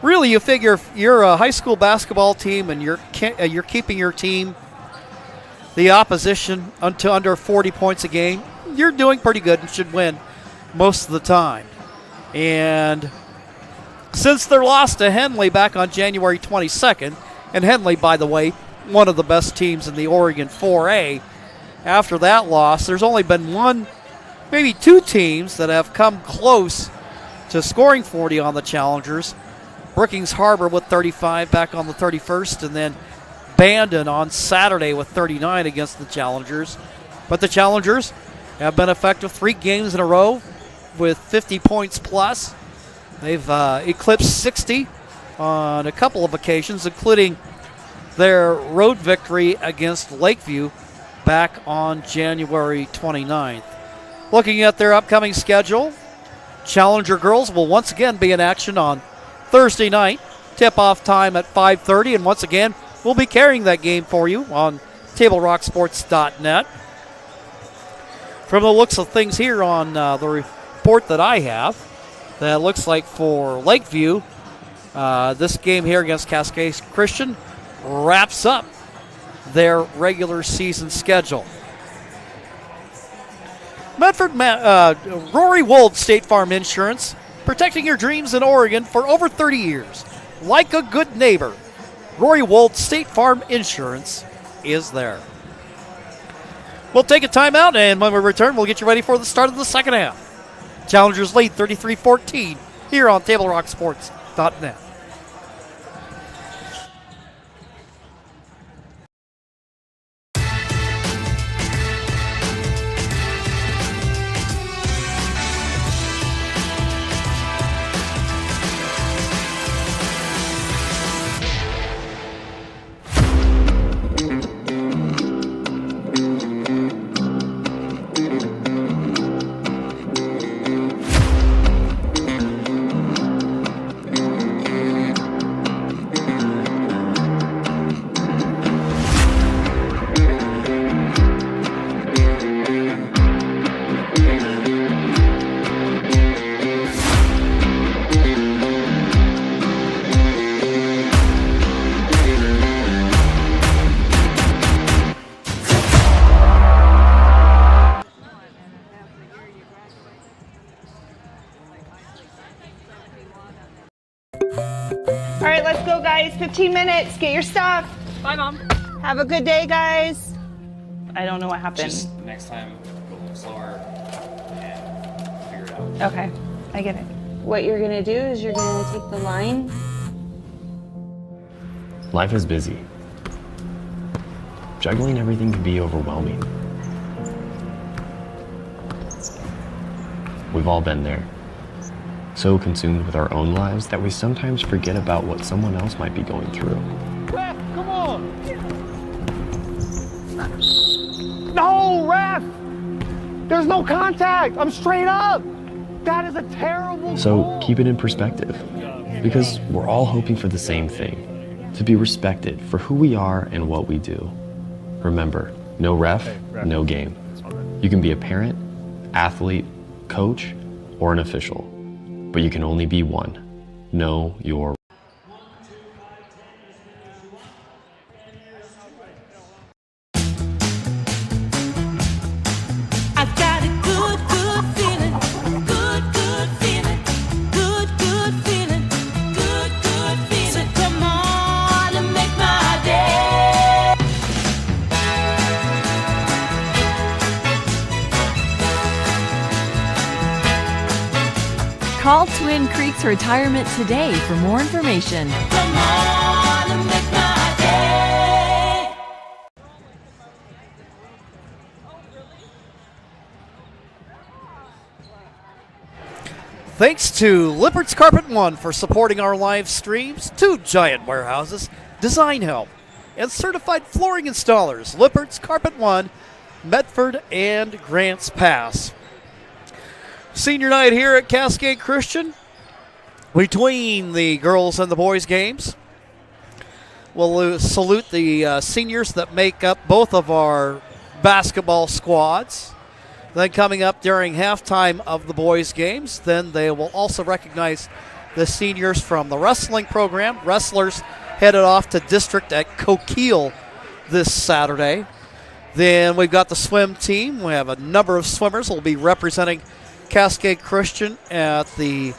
[SPEAKER 1] really you figure if you're a high school basketball team and you're keeping your team, the opposition, to under 40 points a game, you're doing pretty good and should win most of the time. And since their loss to Henley back on January 22nd, and Henley, by the way, one of the best teams in the Oregon 4A, after that loss, there's only been one, maybe two teams that have come close to scoring 40 on the Challengers. Brookings Harbor with 35 back on the 31st, and then Bandon on Saturday with 39 against the Challengers. But the Challengers have been effective 3 games in a row with 50 points plus. They've eclipsed 60 on a couple of occasions, including their road victory against Lakeview back on January 29th. Looking at their upcoming schedule, Challenger girls will once again be in action on Thursday night. Tip-off time at 5:30, and once again, we'll be carrying that game for you on TableRockSports.net. From the looks of things here on the report that I have, that looks like for Lakeview, this game here against Cascade Christian wraps up their regular season schedule. Medford, Rory Wold State Farm Insurance, protecting your dreams in Oregon for over 30 years. Like a good neighbor, Rory Wold State Farm Insurance is there. We'll take a timeout, and when we return, we'll get you ready for the start of the second half. Challengers lead 33-14 here on TableRockSports.net.
[SPEAKER 4] All right, let's go, guys. 15 minutes. Get your stuff. Bye, Mom. Have a good day, guys. I don't know what happened.
[SPEAKER 12] Just next time, go a little slower and figure it out.
[SPEAKER 4] Okay, I get it. What you're gonna do is you're gonna take the line.
[SPEAKER 12] Life is busy. Juggling everything can be overwhelming. We've all been there. So consumed with our own lives that we sometimes forget about what someone else might be going through.
[SPEAKER 10] Ref, come on! No, ref! There's no contact! I'm straight up! That is a terrible
[SPEAKER 12] So
[SPEAKER 10] goal.
[SPEAKER 12] keep it in perspective, because we're all hoping for the same thing, to be respected for who we are and what we do. Remember, no ref, no game. You can be a parent, athlete, coach, or an official, but you can only be one. Know your
[SPEAKER 17] I've got a good, good feeling. Good, good feeling. Good, good feeling. Good, good feeling. So come on and make my day.
[SPEAKER 16] Call Twin Creeks Retirement today for more information.
[SPEAKER 17] Come on and make my day.
[SPEAKER 1] Thanks to Lippert's Carpet One for supporting our live streams, 2 giant warehouses, design help, and certified flooring installers, Lippert's Carpet One, Medford and Grants Pass. Senior night here at Cascade Christian. Between the girls and the boys games, we'll salute the seniors that make up both of our basketball squads. Then coming up during halftime of the boys games, then they will also recognize the seniors from the wrestling program. Wrestlers headed off to district at Coquille this Saturday. Then we've got the swim team. We have a number of swimmers who will be representing Cascade Christian at the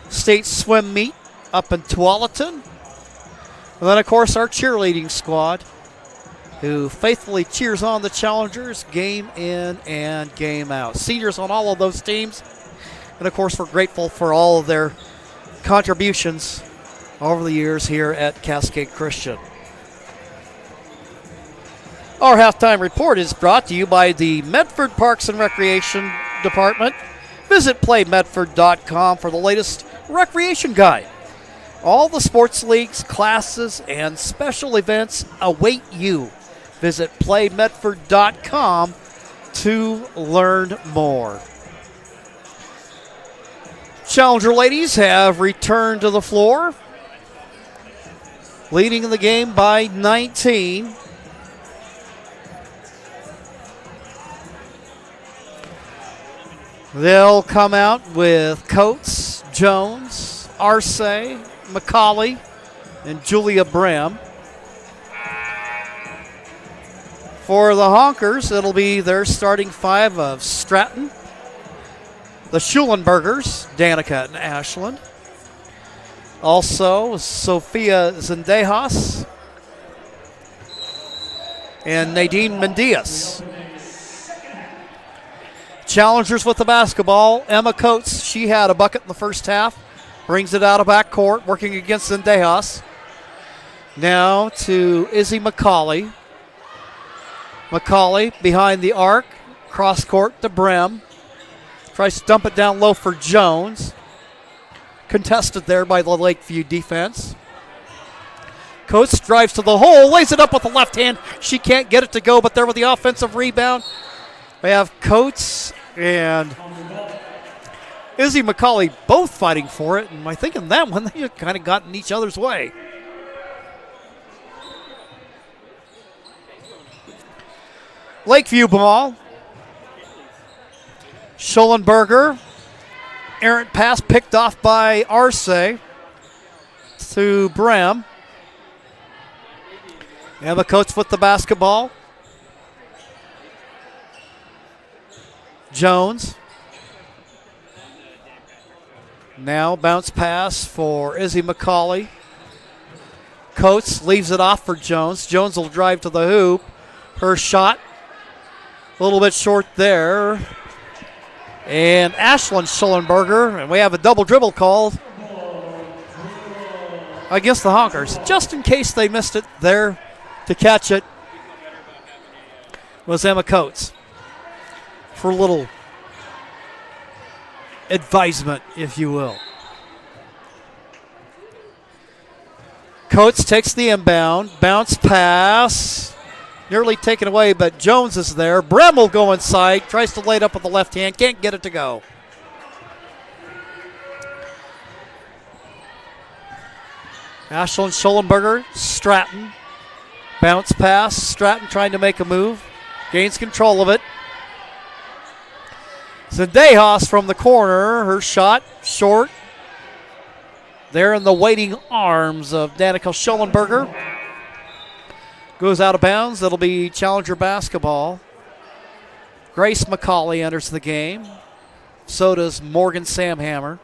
[SPEAKER 1] state swim meet up in Tualatin. And then, of course, our cheerleading squad, who faithfully cheers on the challengers game in and game out. Seniors on all of those teams. And, of course, we're grateful for all of their contributions over the years here at Cascade Christian. Our halftime report is brought to you by the Medford Parks and Recreation Department. Visit playmedford.com for the latest recreation guide. All the sports leagues, classes, and special events await you. Visit playmedford.com to learn more. Challenger ladies have returned to the floor, leading the game by 19. They'll come out with Coates, Jones, Arce, McCauley, and Julia Bram. For the Honkers, it'll be their starting five of Stratton, the Schulenbergers, Danica and Ashland. Also, Sofia Zendejas and Nadine Mendias. Challengers with the basketball. Emma Coates, she had a bucket in the first half. Brings it out of backcourt, working against Zendejas. Now to Izzy McCauley. McCauley behind the arc. Cross court to Brem. Tries to dump it down low for Jones. Contested there by the Lakeview defense. Coates drives to the hole, lays it up with the left hand. She can't get it to go, but there with the offensive rebound. We have Coates and Izzy McCauley both fighting for it, and I think in that one they kind of got in each other's way. Lakeview ball. Schollenberger. Errant pass picked off by Arce to Brem. Emma Coates with the basketball. Jones. Now bounce pass for Izzy McCauley. Coates leaves it off for Jones. Jones will drive to the hoop. Her shot a little bit short there. And Ashland Schollenberger, and we have a double dribble called against the Honkers. Just in case they missed it, there to catch it was Emma Coates for a little advisement, if you will. Coates takes the inbound, bounce pass, nearly taken away, but Jones is there. Brem will go inside, tries to lay it up with the left hand, can't get it to go. Ashland Schollenberger, Stratton, bounce pass, Stratton trying to make a move, gains control of it. Zendejas from the corner, her shot short. There in the waiting arms of Danica Schollenberger. Goes out of bounds. It'll be Challenger basketball. Grace McCauley enters the game. So does Morgan Samhammer.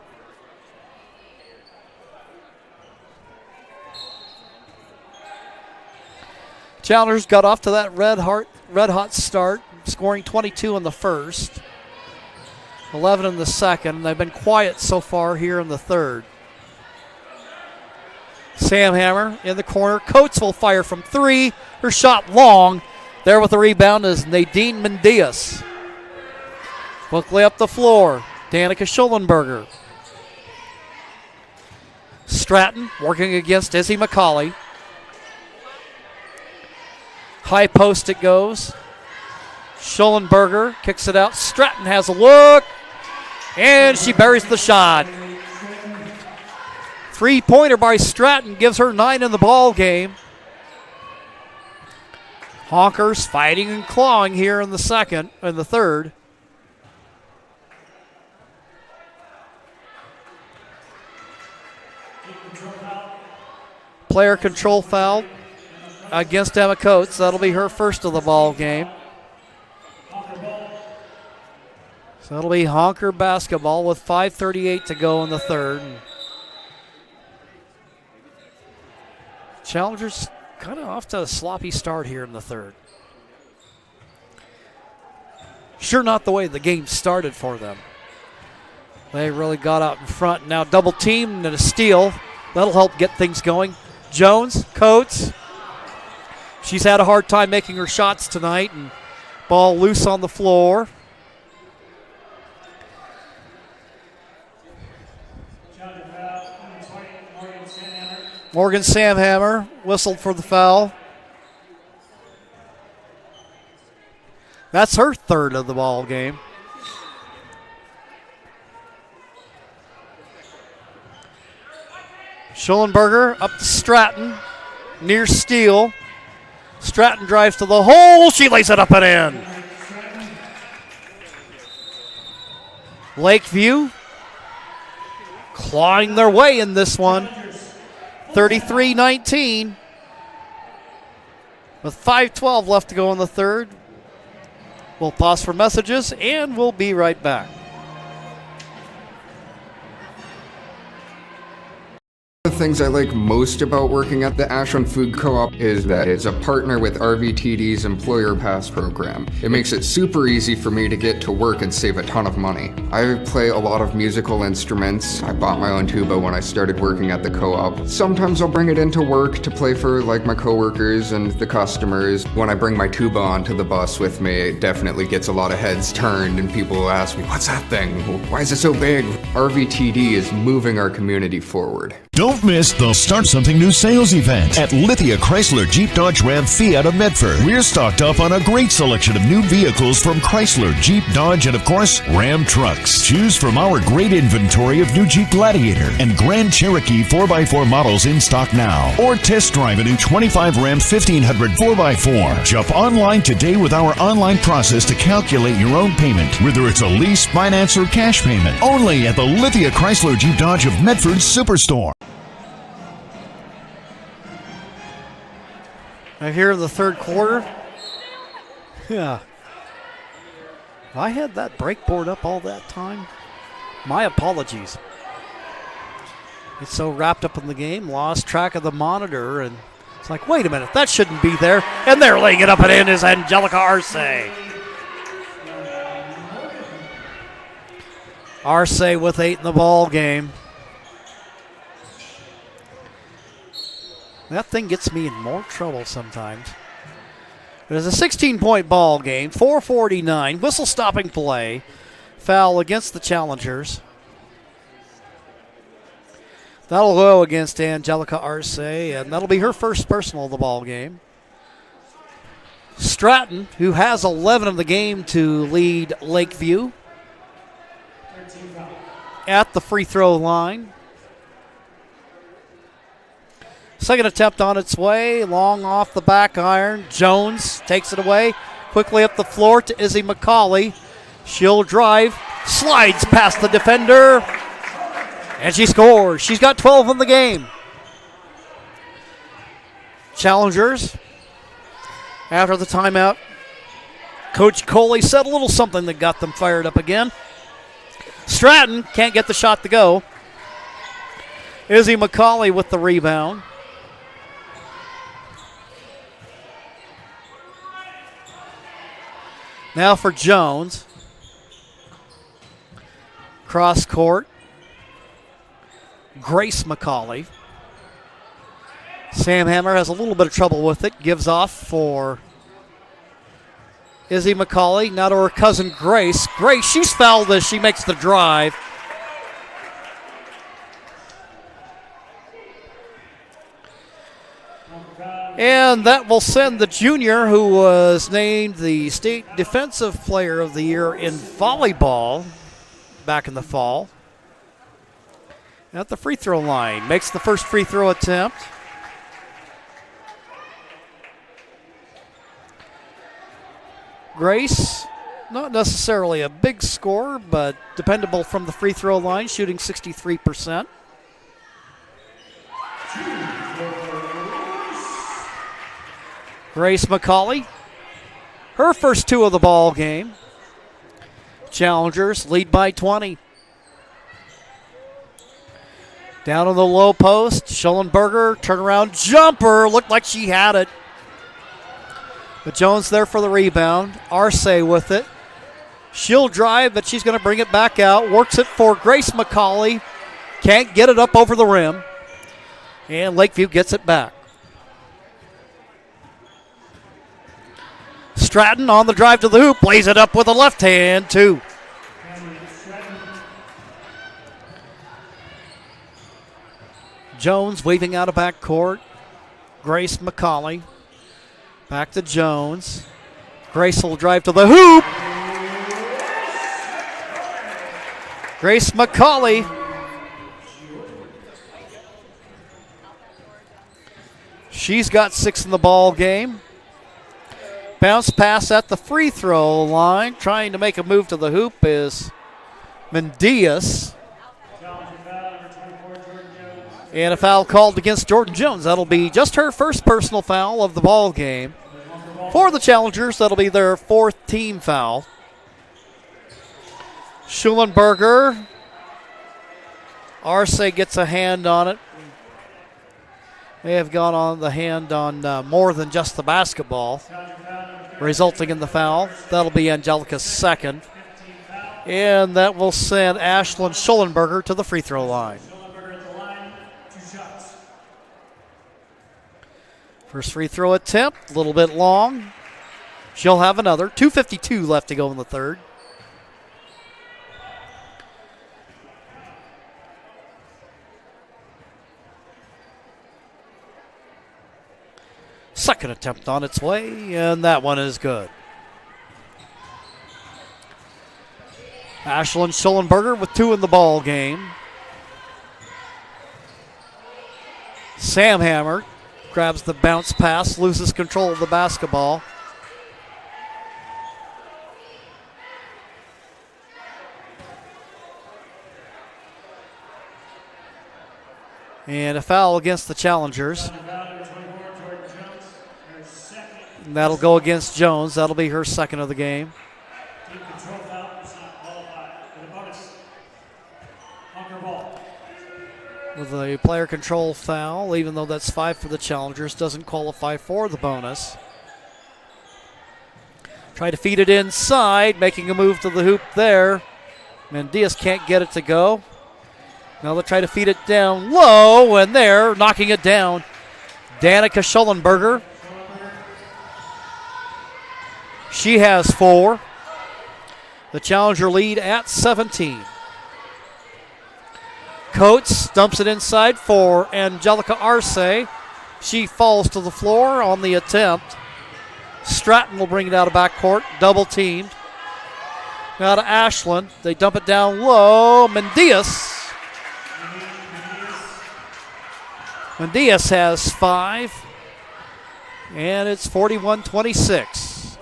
[SPEAKER 1] Challengers got off to that red hot start, scoring 22 in the first, 11 in the second. They've been quiet so far here in the third. Samhammer in the corner. Coates will fire from three. Her shot long. There with the rebound is Nadine Mendias. Quickly up the floor. Danica Schollenberger. Stratton working against Izzy McCauley. High post it goes. Schollenberger kicks it out. Stratton has a look. And she buries the shot. Three-pointer by Stratton gives her 9 in the ball game. Honkers fighting and clawing here in the third. Player control foul against Emma Coates. That'll be her first of the ball game. So that'll be Honker basketball with 5:38 to go in the third. Challengers kind of off to a sloppy start here in the third. Sure not the way the game started for them. They really got out in front. Now double teamed and a steal. That'll help get things going. Jones, Coates. She's had a hard time making her shots tonight, and ball loose on the floor. Morgan Samhammer whistled for the foul. That's her third of the ball game. Schollenberger up to Stratton, near steal. Stratton drives to the hole. She lays it up and in. Lakeview clawing their way in this one. 33-19. With 5:12 left to go in the third. We'll pause for messages and we'll be right back.
[SPEAKER 5] The things I like most about working at the Ashland Food Co-op is that it's a partner with RVTD's Employer Pass program. It makes it super easy for me to get to work and save a ton of money. I play a lot of musical instruments. I bought my own tuba when I started working at the co-op. Sometimes I'll bring it into work to play for like my coworkers and the customers. When I bring my tuba onto the bus with me, it definitely gets a lot of heads turned and people will ask me, what's that thing? Why is it so big? RVTD is moving our community forward.
[SPEAKER 23] Don't miss the Start Something New sales event at Lithia Chrysler Jeep Dodge Ram Fiat of Medford. We're stocked up on a great selection of new vehicles from Chrysler, Jeep, Dodge, and of course, Ram trucks. Choose from our great inventory of new Jeep Gladiator and Grand Cherokee 4x4 models in stock now. Or test drive a new 25 Ram 1500 4x4. Shop online today with our online process to calculate your own payment, whether it's a lease, finance, or cash payment. Only at the Lithia Chrysler Jeep Dodge of Medford Superstore.
[SPEAKER 1] Now here in the third quarter, yeah. If I had that break board up all that time, my apologies. It's so wrapped up in the game, lost track of the monitor, and it's like, wait a minute, that shouldn't be there. And they're laying it up and in is Angelica Arce. Arce with 8 in the ball game. That thing gets me in more trouble sometimes. It is a 16-point ball game, 4:49, whistle-stopping play. Foul against the challengers. That'll go against Angelica Arce, and that'll be her first personal of the ball game. Stratton, who has 11 of the game to lead Lakeview, at the free throw line. Second attempt on its way, long off the back iron. Jones takes it away, quickly up the floor to Izzy McCauley. She'll drive, slides past the defender, and she scores. She's got 12 in the game. Challengers, after the timeout, Coach Coley said a little something that got them fired up again. Stratton can't get the shot to go. Izzy McCauley with the rebound. Now for Jones. Cross court. Grace McCauley. Samhammer has a little bit of trouble with it. Gives off for Izzy McCauley. Now to her cousin Grace. Grace, she's fouled as she makes the drive. And that will send the junior, who was named the State Defensive Player of the Year in volleyball back in the fall, at the free throw line. Makes the first free throw attempt. Grace, not necessarily a big scorer, but dependable from the free throw line, shooting 63%. Grace McCauley, her first 2 of the ball game. Challengers lead by 20. Down on the low post, Schollenberger, turnaround jumper, looked like she had it. But Jones there for the rebound. Arce with it. She'll drive, but she's going to bring it back out. Works it for Grace McCauley. Can't get it up over the rim. And Lakeview gets it back. Stratton on the drive to the hoop, lays it up with a left hand, 2. Jones weaving out of backcourt. Grace McCauley. Back to Jones. Grace will drive to the hoop. Grace McCauley. She's got 6 in the ball game. Bounce pass at the free throw line. Trying to make a move to the hoop is Mendias. And a foul called against Jordan Jones. That'll be just her first personal foul of the ball game. For the Challengers, that'll be their 4th team foul. Schulenberger. Arce gets a hand on it. May have gone on the hand on more than just the basketball, resulting in the foul. That'll be Angelica's 2nd. And that will send Ashlyn Schulenberger to the free throw line. First free throw attempt, a little bit long. She'll have another. 2:52 left to go in the third. Second attempt on its way, and that one is good. Ashlyn Schulenberger with 2 in the ball game. Sam Hammer grabs the bounce pass, loses control of the basketball. And a foul against the Challengers. And that'll go against Jones. That'll be her 2nd of the game. With a player control foul, even though that's 5 for the Challengers, doesn't qualify for the bonus. Try to feed it inside, making a move to the hoop there. Mendias can't get it to go. Now they'll try to feed it down low, and there, knocking it down. Danica Schulenberger. She has 4. The Challenger lead at 17. Coates dumps it inside for Angelica Arce. She falls to the floor on the attempt. Stratton will bring it out of backcourt, double teamed. Now to Ashlyn. They dump it down low. Mendias has 5. And it's 41-26.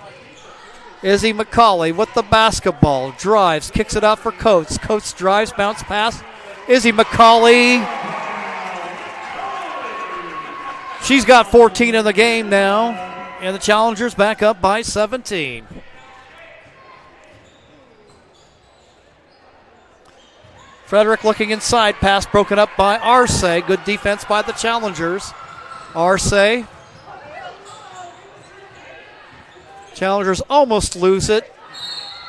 [SPEAKER 1] Izzy McCauley with the basketball. Drives, kicks it out for Coates. Coates drives, bounce pass. Izzy McCauley. She's got 14 in the game now. And the Challengers back up by 17. Frederick looking inside. Pass broken up by Arce. Good defense by the Challengers. Arce. Challengers almost lose it.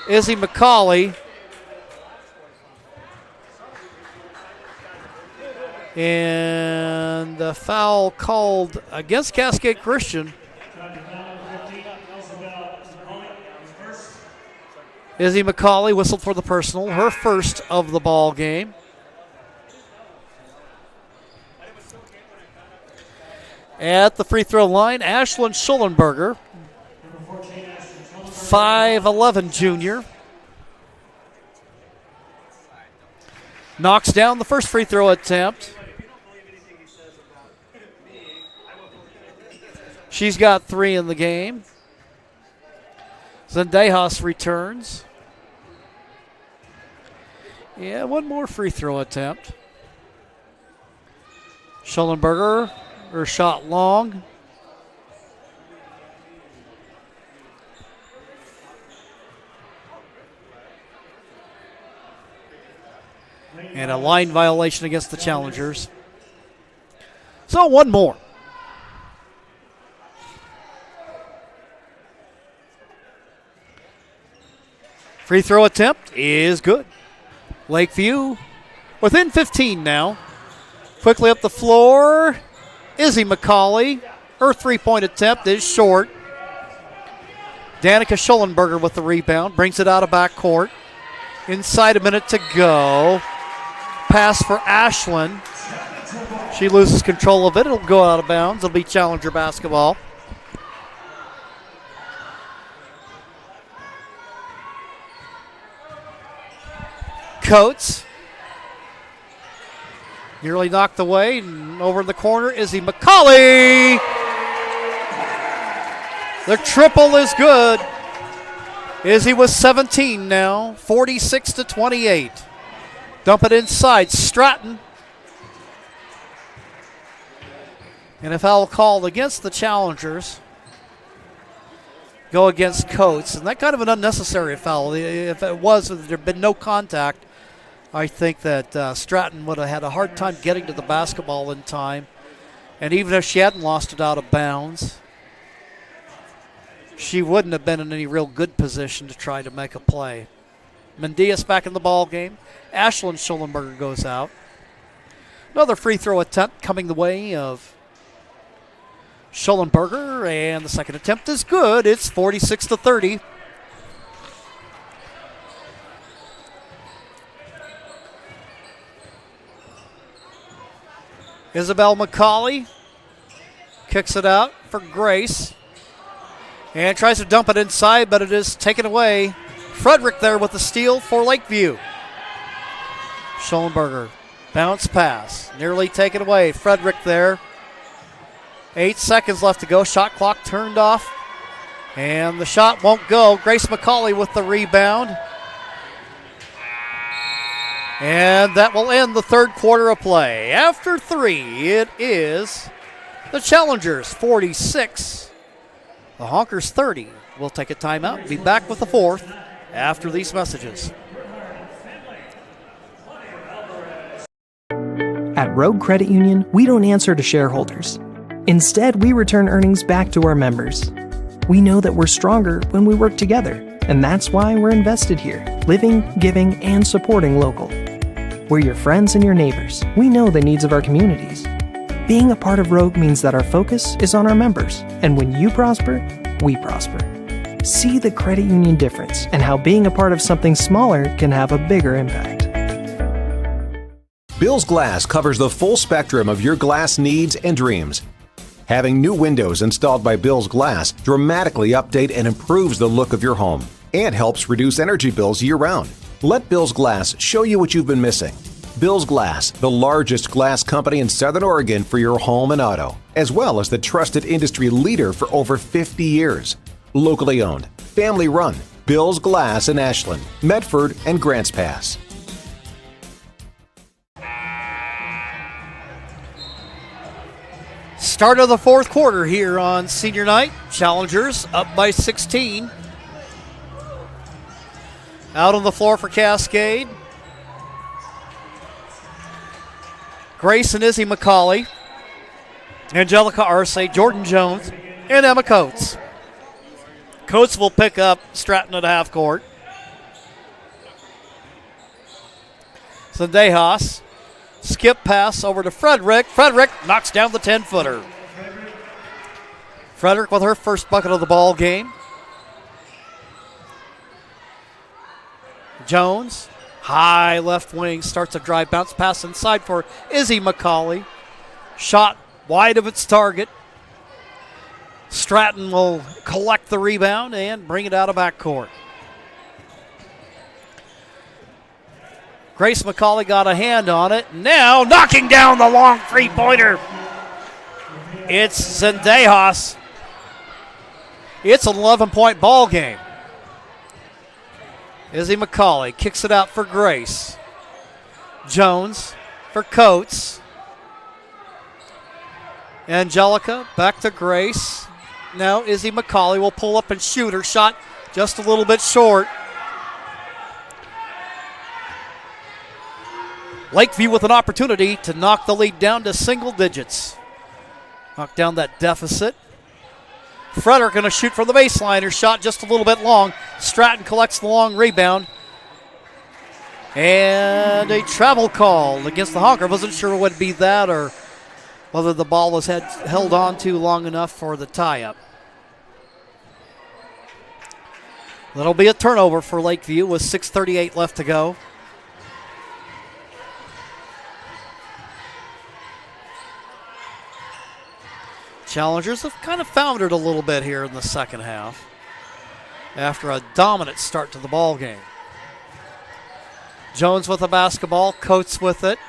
[SPEAKER 1] Izzy McCauley. And the foul called against Cascade Christian. Izzy McCauley whistled for the personal, her first of the ball game. At the free throw line, Ashlyn Schulenberger, 5'11" junior. Knocks down the first free throw attempt. She's got 3 in the game. Zendejas returns. Yeah, one more free throw attempt. Schulenberger, her shot long. And a line violation against the Challengers. So one more. Free throw attempt is good. Lakeview within 15 now. Quickly up the floor. Izzy McCauley. Her three-point attempt is short. Danica Schulenberger with the rebound. Brings it out of backcourt. Inside a minute to go. Pass for Ashlyn. She loses control of it. It'll go out of bounds. It'll be Challenger basketball. Coates. Nearly knocked away. And over in the corner, Izzy McCauley. The triple is good. Izzy was 17 now, 46-28. Dump it inside, Stratton. And a foul called against the Challengers. Go against Coates. And that kind of an unnecessary foul. If it was, if there had been no contact, I think that Stratton would have had a hard time getting to the basketball in time. And even if she hadn't lost it out of bounds, she wouldn't have been in any real good position to try to make a play. Mendias back in the ball game. Ashlyn Schollenberger goes out. Another free throw attempt coming the way of Schollenberger, and the second attempt is good. It's 46-30. Isabel McCauley kicks it out for Grace. And tries to dump it inside, but it is taken away. Frederick there with the steal for Lakeview. Schollenberger, bounce pass, nearly taken away. Frederick there. 8 seconds left to go. Shot clock turned off. And the shot won't go. Grace McCauley with the rebound. And that will end the third quarter of play. After 3, it is the Challengers 46. The Honkers 30. We'll take a timeout. Be back with the fourth after these messages.
[SPEAKER 6] At Rogue Credit Union, we don't answer to shareholders. Instead, we return earnings back to our members. We know that we're stronger when we work together, and that's why we're invested here, living, giving, and supporting local. We're your friends and your neighbors. We know the needs of our communities. Being a part of Rogue means that our focus is on our members, and when you prosper, we prosper. See the credit union difference and how being a part of something smaller can have a bigger impact.
[SPEAKER 7] Bill's Glass covers the full spectrum of your glass needs and dreams. Having new windows installed by Bill's Glass dramatically update and improves the look of your home and helps reduce energy bills year-round. Let Bill's Glass show you what you've been missing. Bill's Glass, the largest glass company in Southern Oregon for your home and auto, as well as the trusted industry leader for over 50 years. Locally owned, family run, Bill's Glass in Ashland, Medford, and Grants Pass.
[SPEAKER 1] Start of the fourth quarter here on senior night. Challengers up by 16. Out on the floor for Cascade. Grace and Izzy McCauley, Angelica Arce, Jordan Jones, and Emma Coates. Coates will pick up Stratton at half court. Zendejas, skip pass over to Frederick. Frederick knocks down the 10-footer. Frederick with her first bucket of the ball game. Jones. High left wing, starts a drive, bounce pass inside for Izzy McCauley. Shot wide of its target. Stratton will collect the rebound and bring it out of backcourt. Grace McCauley got a hand on it. Now knocking down the long three-pointer. It's Zendejas. It's an 11-point ball game. Izzy McCauley kicks it out for Grace. Jones for Coates. Angelica back to Grace. Now Izzy McCauley will pull up and shoot. Her shot just a little bit short. Lakeview with an opportunity to knock the lead down to single digits. Knock down that deficit. Frederick going to shoot from the baseline. Her shot just a little bit long. Stratton collects the long rebound. And a travel call against the Honker. Wasn't sure it would be that or whether the ball was held on to long enough for the tie-up. That'll be a turnover for Lakeview with 6:38 left to go. Challengers have kind of foundered a little bit here in the second half after a dominant start to the ball game. Jones with the basketball, Coates with it.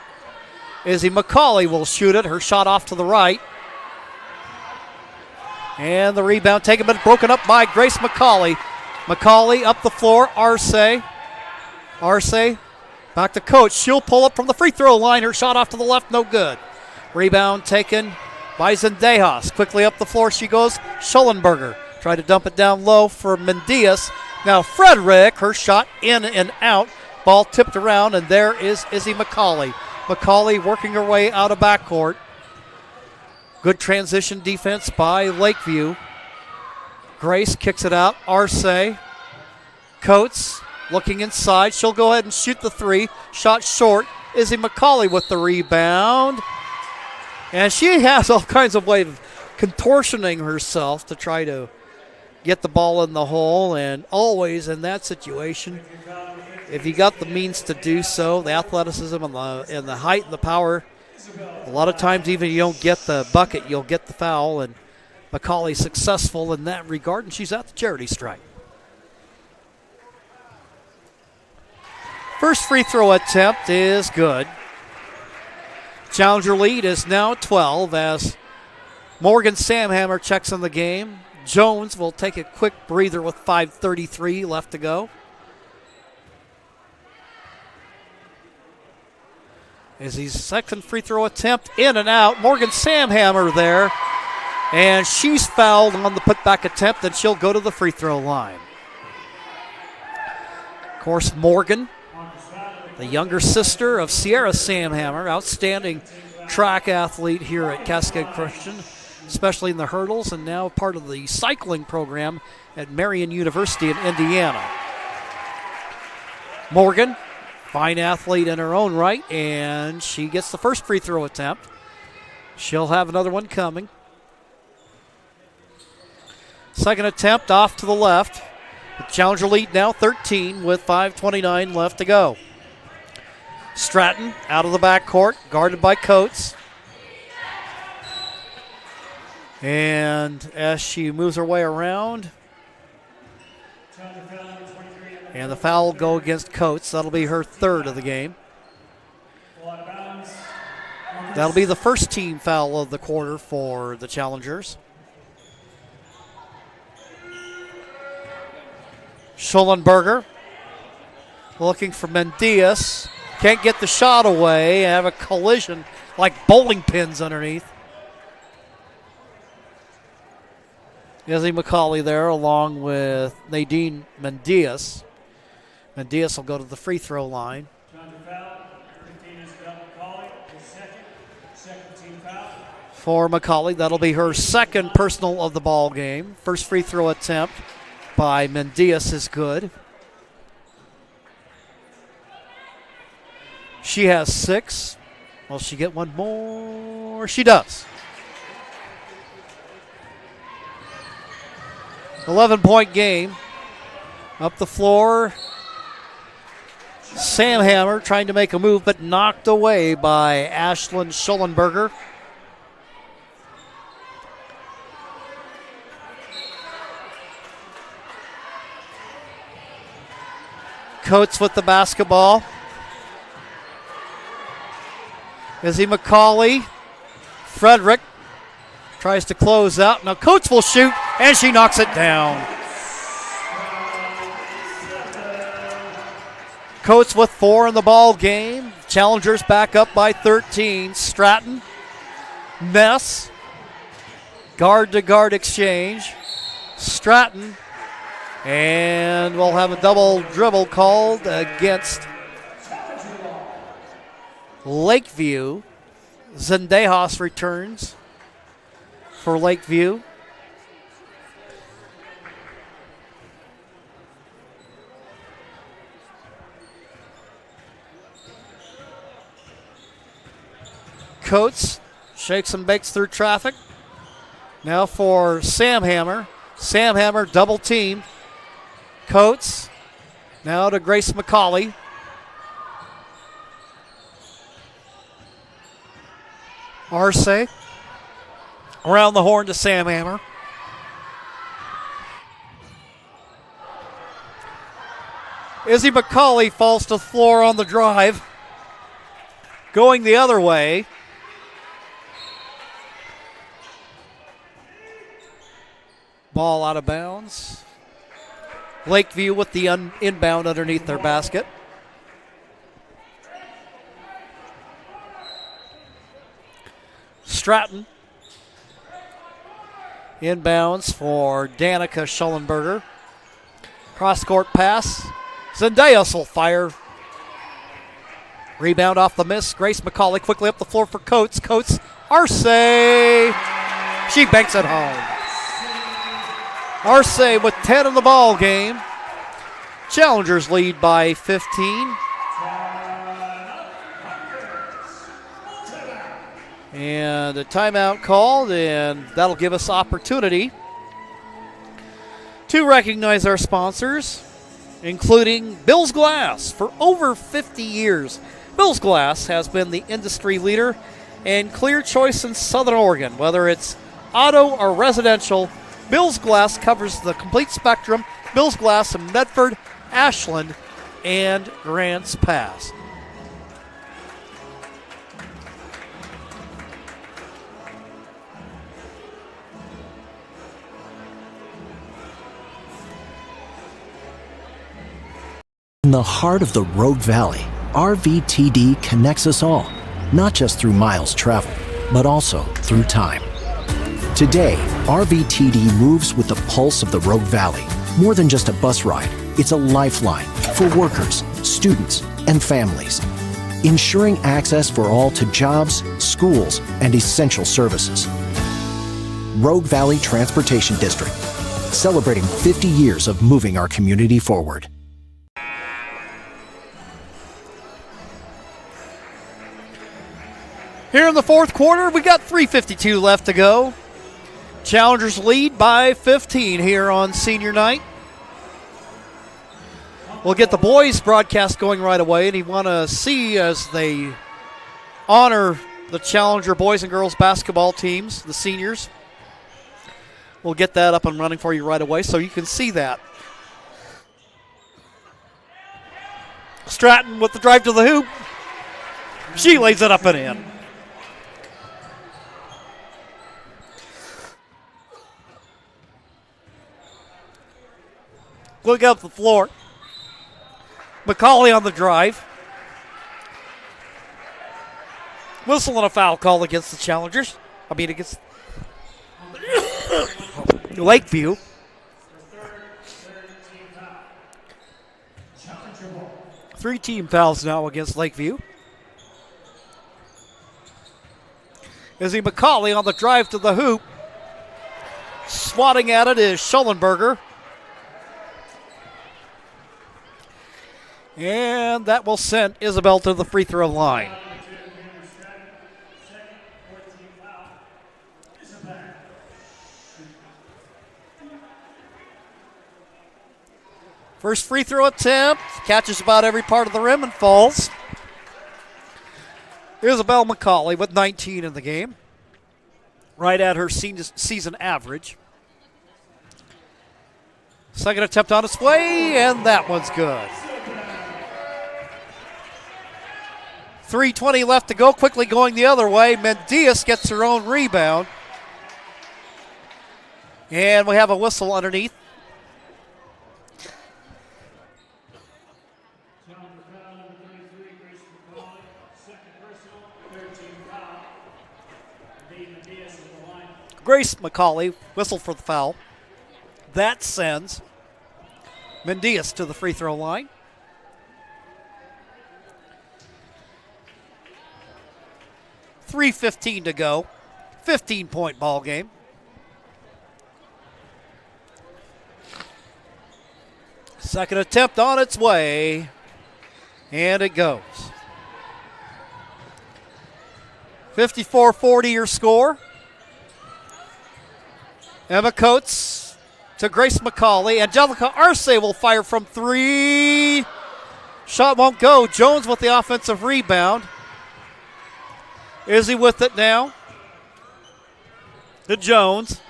[SPEAKER 1] Izzy McCauley will shoot it. Her shot off to the right. And the rebound taken but broken up by Grace McCauley. McCauley up the floor. Arce back to Coates. She'll pull up from the free throw line. Her shot off to the left, no good. Rebound taken by Zendejas. Quickly up the floor she goes. Schollenberger tried to dump it down low for Mendias. Now Frederick, her shot in and out. Ball tipped around, and there is Izzy McCauley. McCauley working her way out of backcourt. Good transition defense by Lakeview. Grace kicks it out. Arce. Coates looking inside. She'll go ahead and shoot the three. Shot short. Izzy McCauley with the rebound. And she has all kinds of ways of contortioning herself to try to get the ball in the hole. And always in that situation, if you got the means to do so, the athleticism and the height and the power, a lot of times even you don't get the bucket, you'll get the foul. And McCauley successful in that regard, and she's at the charity stripe. First free throw attempt is good. Challenger lead is now 12 as Morgan Samhammer checks in the game. Jones will take a quick breather with 5:33 left to go. Izzy's second free throw attempt in and out. Morgan Samhammer there. And she's fouled on the putback attempt, and she'll go to the free throw line. Of course, Morgan, the younger sister of Sierra Samhammer, outstanding track athlete here at Cascade Christian, especially in the hurdles, and now part of the cycling program at Marion University in Indiana. Morgan, fine athlete in her own right, and she gets the first free throw attempt. She'll have another one coming. Second attempt off to the left. The Challenger lead now 13 with 5:29 left to go. Stratton out of the backcourt, guarded by Coates. And as she moves her way around, and the foul will go against Coates. That'll be her third of the game. That'll be the first team foul of the quarter for the Challengers. Schollenberger looking for Mendias. Can't get the shot away. Have a collision like bowling pins underneath. Izzy McCauley there along with Nadine Mendias. Mendias will go to the free throw line. For McCauley, that'll be her second personal of the ball game. First free throw attempt by Mendias is good. She has 6. Will she get one more? She does. 11-point game. Up the floor. Samhammer trying to make a move, but knocked away by Ashlyn Schollenberger. Coates with the basketball. Izzy McCauley. Frederick tries to close out. Now Coates will shoot, and she knocks it down. Coates with 4 in the ball game. Challengers back up by 13. Stratton. Mess. Guard-to-guard exchange. Stratton. And we'll have a double dribble called against Lakeview. Zendejas returns for Lakeview. Coates shakes and bakes through traffic. Now for Samhammer. Samhammer double team. Coates now to Grace McCauley. Arce Around the horn to Sam Hammer. Izzy McCauley falls to the floor on the drive. Going the other way. Ball out of bounds. Lakeview with the inbound underneath their basket. Stratton. Inbounds for Danica Schollenberger. Cross-court pass. Zendejas will fire. Rebound off the miss. Grace McCauley quickly up the floor for Coates. Coates, Arce. She banks it home. Arce with 10 in the ball game. Challengers lead by 15. And a timeout called, and that'll give us opportunity to recognize our sponsors, including Bill's Glass. For over 50 years, Bill's Glass has been the industry leader and clear choice in Southern Oregon. Whether it's auto or residential, Bill's Glass covers the complete spectrum. Bill's Glass in Medford, Ashland, and Grants Pass.
[SPEAKER 13] In the heart of the Rogue Valley, RVTD connects us all, not just through miles traveled, but also through time. Today, RVTD moves with the pulse of the Rogue Valley. More than just a bus ride, it's a lifeline for workers, students, and families, ensuring access for all to jobs, schools, and essential services. Rogue Valley Transportation District, celebrating 50 years of moving our community forward.
[SPEAKER 1] Here in the fourth quarter, we got 3:52 left to go. Challengers lead by 15 here on senior night. We'll get the boys broadcast going right away, and you want to see as they honor the Challenger boys and girls basketball teams, the seniors. We'll get that up and running for you right away so you can see that. Stratton with the drive to the hoop. She lays it up and in. Look up the floor. McCauley on the drive. Whistle and a foul call against the Challengers. Against Lakeview. Three team fouls now against Lakeview. Izzy McCauley on the drive to the hoop. Swatting at it is Schollenberger. And that will send Isabel to the free throw line. First free throw attempt, catches about every part of the rim and falls. Isabel McCauley with 19 in the game, right at her season average. Second attempt on its way, and that one's good. 3:20 left to go, quickly going the other way. Mendias gets her own rebound. And we have a whistle underneath. Grace McCauley, whistle for the foul. That sends Mendias to the free throw line. .3:15 to go. 15-point ball game. Second attempt on its way. And it goes. 54-40 your score. Emma Coates to Grace McCauley. Angelica Arce will fire from three. Shot won't go. Jones with the offensive rebound. Izzy with it now. to Jones.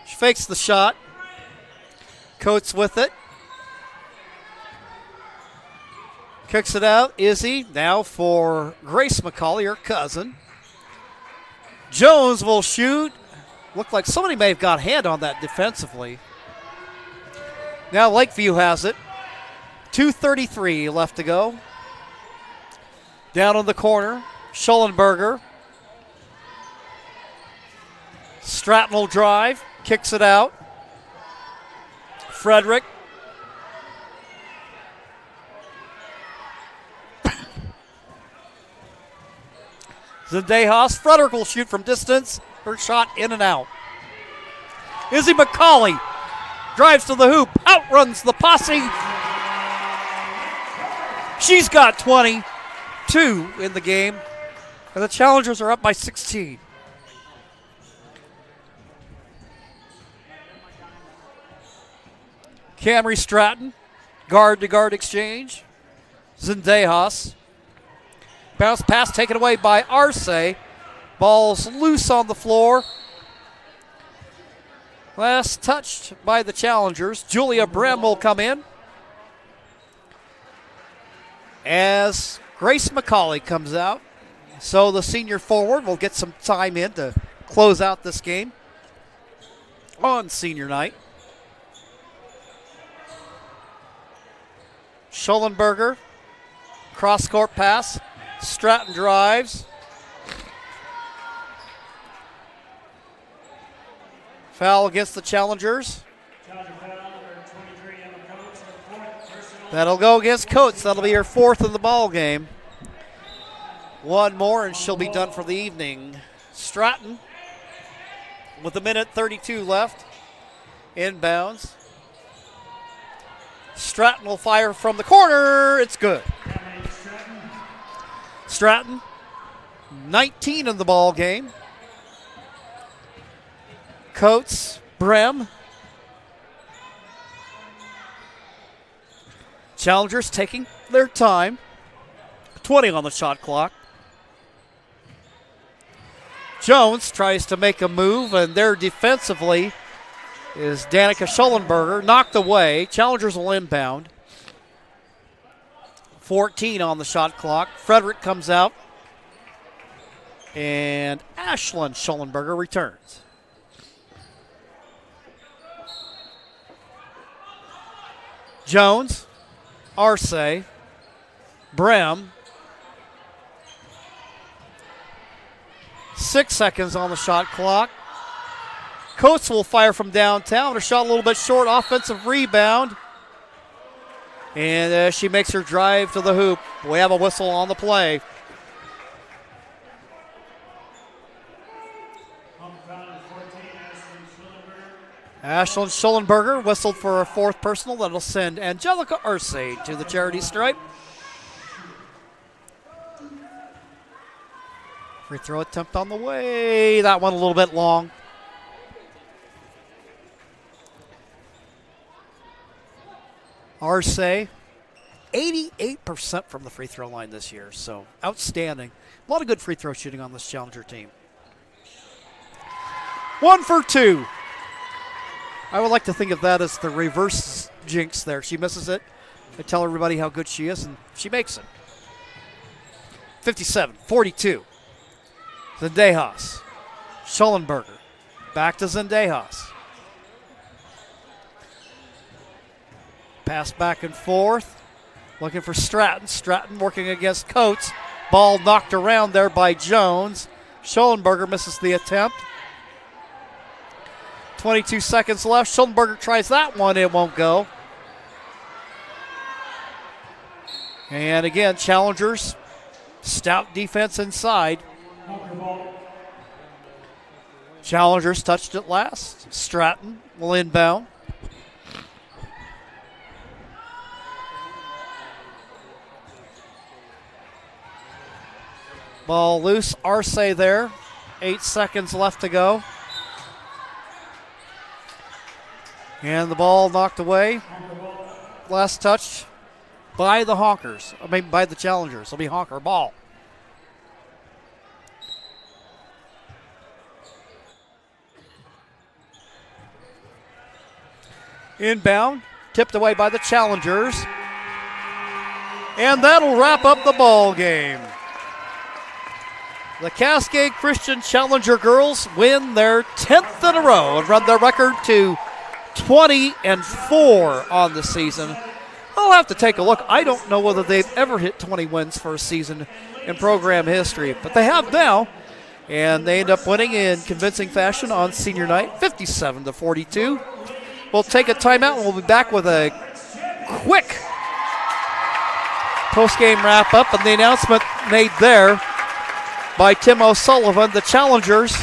[SPEAKER 1] She fakes the shot. Coates with it. Kicks it out. Izzy now for Grace McCauley, her cousin. Jones will shoot. Looked like somebody may have got a hand on that defensively. Now Lakeview has it. 2:33 left to go. Down in the corner, Schollenberger. Stratton will drive, kicks it out. Frederick. Zendejas. Frederick will shoot from distance. Her shot in and out. Izzy McCauley drives to the hoop, outruns the posse. She's got 22 in the game, and the Challengers are up by 16. Camry Stratton, guard-to-guard exchange. Zendejas. Bounce pass taken away by Arce. Ball's loose on the floor. Last touched by the Challengers. Julia Brem will come in as Grace McCauley comes out. So the senior forward will get some time in to close out this game on senior night. Schollenberger, cross-court pass. Stratton drives. Foul against the Challengers. That'll go against Coates. That'll be her fourth in the ball game. One more and she'll be done for the evening. Stratton with 1:32 left. Inbounds. Stratton will fire from the corner. It's good. Stratton, 19 in the ball game. Coates, Brem. Challengers taking their time. 20 on the shot clock. Jones tries to make a move, and there defensively is Danica Schollenberger. Knocked away. Challengers will inbound. 14 on the shot clock. Frederick comes out. And Ashlyn Schollenberger returns. Jones, Arce, Brem. 6 seconds on the shot clock. Coates will fire from downtown. Her shot a little bit short. Offensive rebound. And she makes her drive to the hoop. We have a whistle on the play. Ashlyn Schollenberger whistled for a fourth personal. That'll send Angelica Arce to the charity stripe. Free throw attempt on the way. That one a little bit long. Arce, 88% from the free throw line this year, so outstanding. A lot of good free throw shooting on this Challenger team. 1 for 2. I would like to think of that as the reverse jinx there. She misses it. I tell everybody how good she is, and she makes it. 57-42. Zendejas. Schollenberger. Back to Zendejas. Pass back and forth. Looking for Stratton. Stratton working against Coates. Ball knocked around there by Jones. Schollenberger misses the attempt. 22 seconds left. Schollenberger tries that one. It won't go. And again, Challengers. Stout defense inside. Challengers touched it last. Stratton will inbound. Ball loose. Arce there. 8 seconds left to go. And the ball knocked away. Last touch by the Honkers. I mean, by the Challengers. It'll be Honker ball. Inbound, tipped away by the Challengers. And that'll wrap up the ball game. The Cascade Christian Challenger girls win their 10th in a row and run their record to 20-4 on the season. I'll have to take a look. I don't know whether they've ever hit 20 wins for a season in program history, but they have now, and they end up winning in convincing fashion on senior night, 57-42. We'll take a timeout, and we'll be back with a quick post-game wrap-up, and the announcement made there by Tim O'Sullivan. The Challengers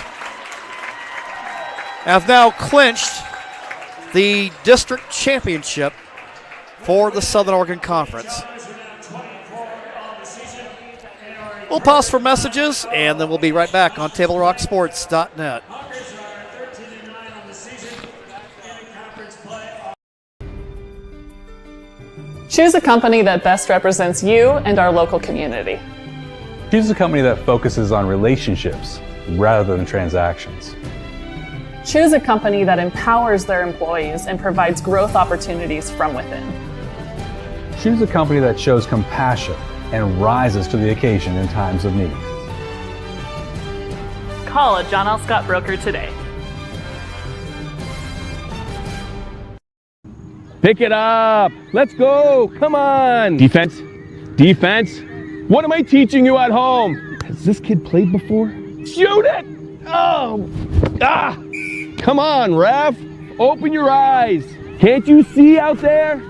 [SPEAKER 1] have now clinched the district championship for the Southern Oregon Conference. We'll pause for messages, and then we'll be right back on TableRockSports.net.
[SPEAKER 8] Choose a company that best represents you and our local community.
[SPEAKER 9] Choose a company that focuses on relationships rather than transactions.
[SPEAKER 8] Choose a company that empowers their employees and provides growth opportunities from within.
[SPEAKER 9] Choose a company that shows compassion and rises to the occasion in times of need.
[SPEAKER 8] Call a John L. Scott broker today.
[SPEAKER 10] Pick it up. Let's go. Come on. Defense. Defense. What am I teaching you at home? Has this kid played before? Shoot it. Oh. Ah. Come on, ref. Open your eyes. Can't you see out there?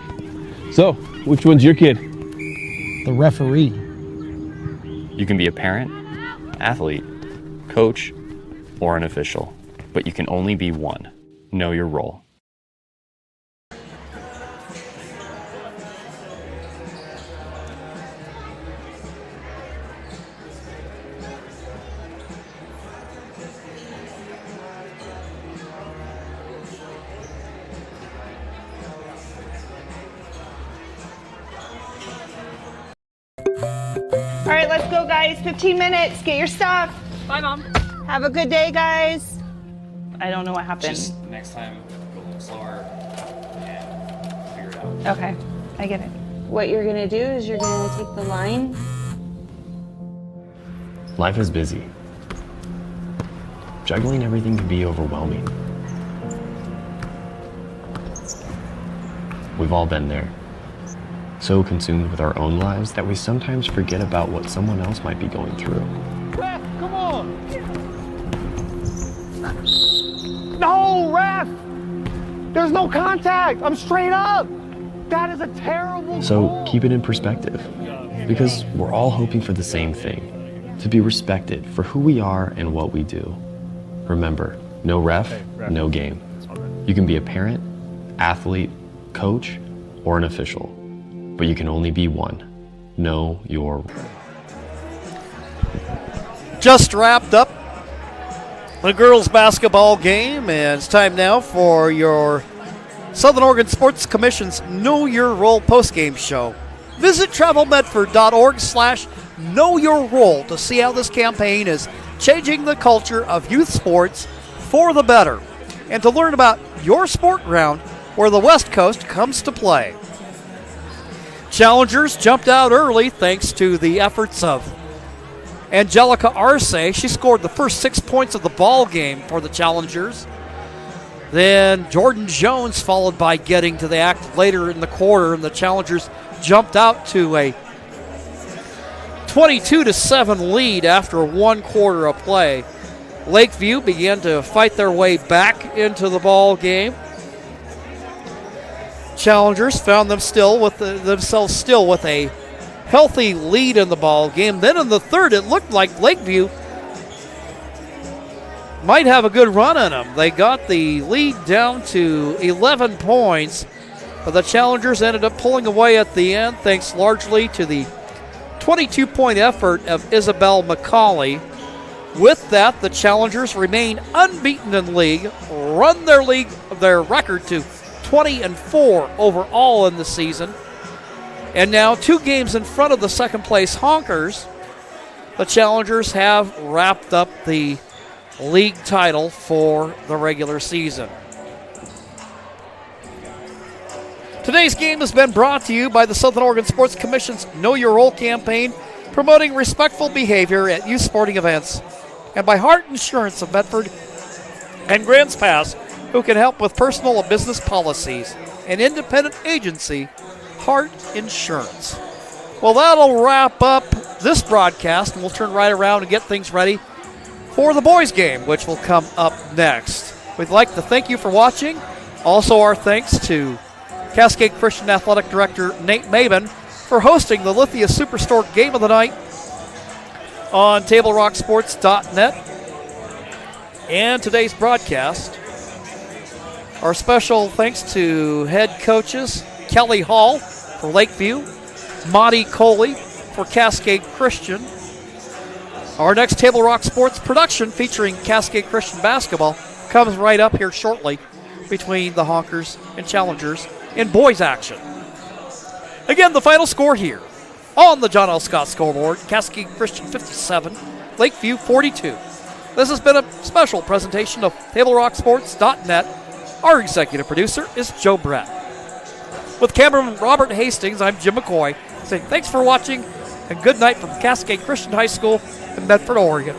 [SPEAKER 10] So, which one's your kid?
[SPEAKER 11] The referee.
[SPEAKER 12] You can be a parent, athlete, coach, or an official, but you can only be one. Know your role.
[SPEAKER 4] All right, let's go, guys. 15 minutes. Get your stuff.
[SPEAKER 21] Bye, Mom.
[SPEAKER 4] Have a good day, guys. I don't know what happened.
[SPEAKER 12] Just next time, go a little slower and figure it out.
[SPEAKER 4] Okay, I get it.
[SPEAKER 24] What you're gonna do is you're gonna take the line.
[SPEAKER 12] Life is busy. Juggling everything can be overwhelming. We've all been there. So consumed with our own lives that we sometimes forget about what someone else might be going through.
[SPEAKER 10] Ref, come on. No, ref. There's no contact. I'm straight up. That is a terrible
[SPEAKER 12] So
[SPEAKER 10] goal.
[SPEAKER 12] keep it in perspective, because we're all hoping for the same thing, to be respected for who we are and what we do. Remember, no ref, no game. You can be a parent, athlete, coach, or an official, but you can only be one. Know your...
[SPEAKER 1] Just wrapped up the girls basketball game, and it's time now for your Southern Oregon Sports Commission's Know Your Role postgame show. Visit travelmedford.org/Know Your Role to see how this campaign is changing the culture of youth sports for the better, and to learn about your sport ground where the West Coast comes to play. Challengers jumped out early thanks to the efforts of Angelica Arce. She scored the first 6 points of the ball game for the Challengers. Then Jordan Jones followed by getting to the act later in the quarter, and the Challengers jumped out to a 22-7 lead after 1 quarter of play. Lakeview began to fight their way back into the ball game. Challengers found themselves still with a healthy lead in the ball game. Then in the third, it looked like Lakeview might have a good run in them. They got the lead down to 11 points, but the Challengers ended up pulling away at the end, thanks largely to the 22-point effort of Isabel McCauley. With that, the Challengers remain unbeaten in league, run their record to 20-4 overall in the season, and now 2 games in front of the second place Honkers. The Challengers have wrapped up the league title for the regular season. Today's game has been brought to you by the Southern Oregon Sports Commission's Know Your Role campaign, promoting respectful behavior at youth sporting events, and by Hart Insurance of Medford and Grants Pass, who can help with personal and business policies. An independent agency, Hart Insurance. Well, that'll wrap up this broadcast, and we'll turn right around and get things ready for the boys' game, which will come up next. We'd like to thank you for watching. Also, our thanks to Cascade Christian Athletic Director Nate Maben for hosting the Lithia Superstore Game of the Night on TableRockSports.net. And today's broadcast, our special thanks to head coaches Kelly Hall for Lakeview, Monty Coley for Cascade Christian. Our next Table Rock Sports production featuring Cascade Christian basketball comes right up here shortly between the Honkers and Challengers in boys action. Again, the final score here on the John L. Scott scoreboard: Cascade Christian 57, Lakeview 42. This has been a special presentation of TableRockSports.net. Our executive producer is Joe Brett. With cameraman Robert Hastings, I'm Jim McCoy, saying thanks for watching and good night from Cascade Christian High School in Medford, Oregon.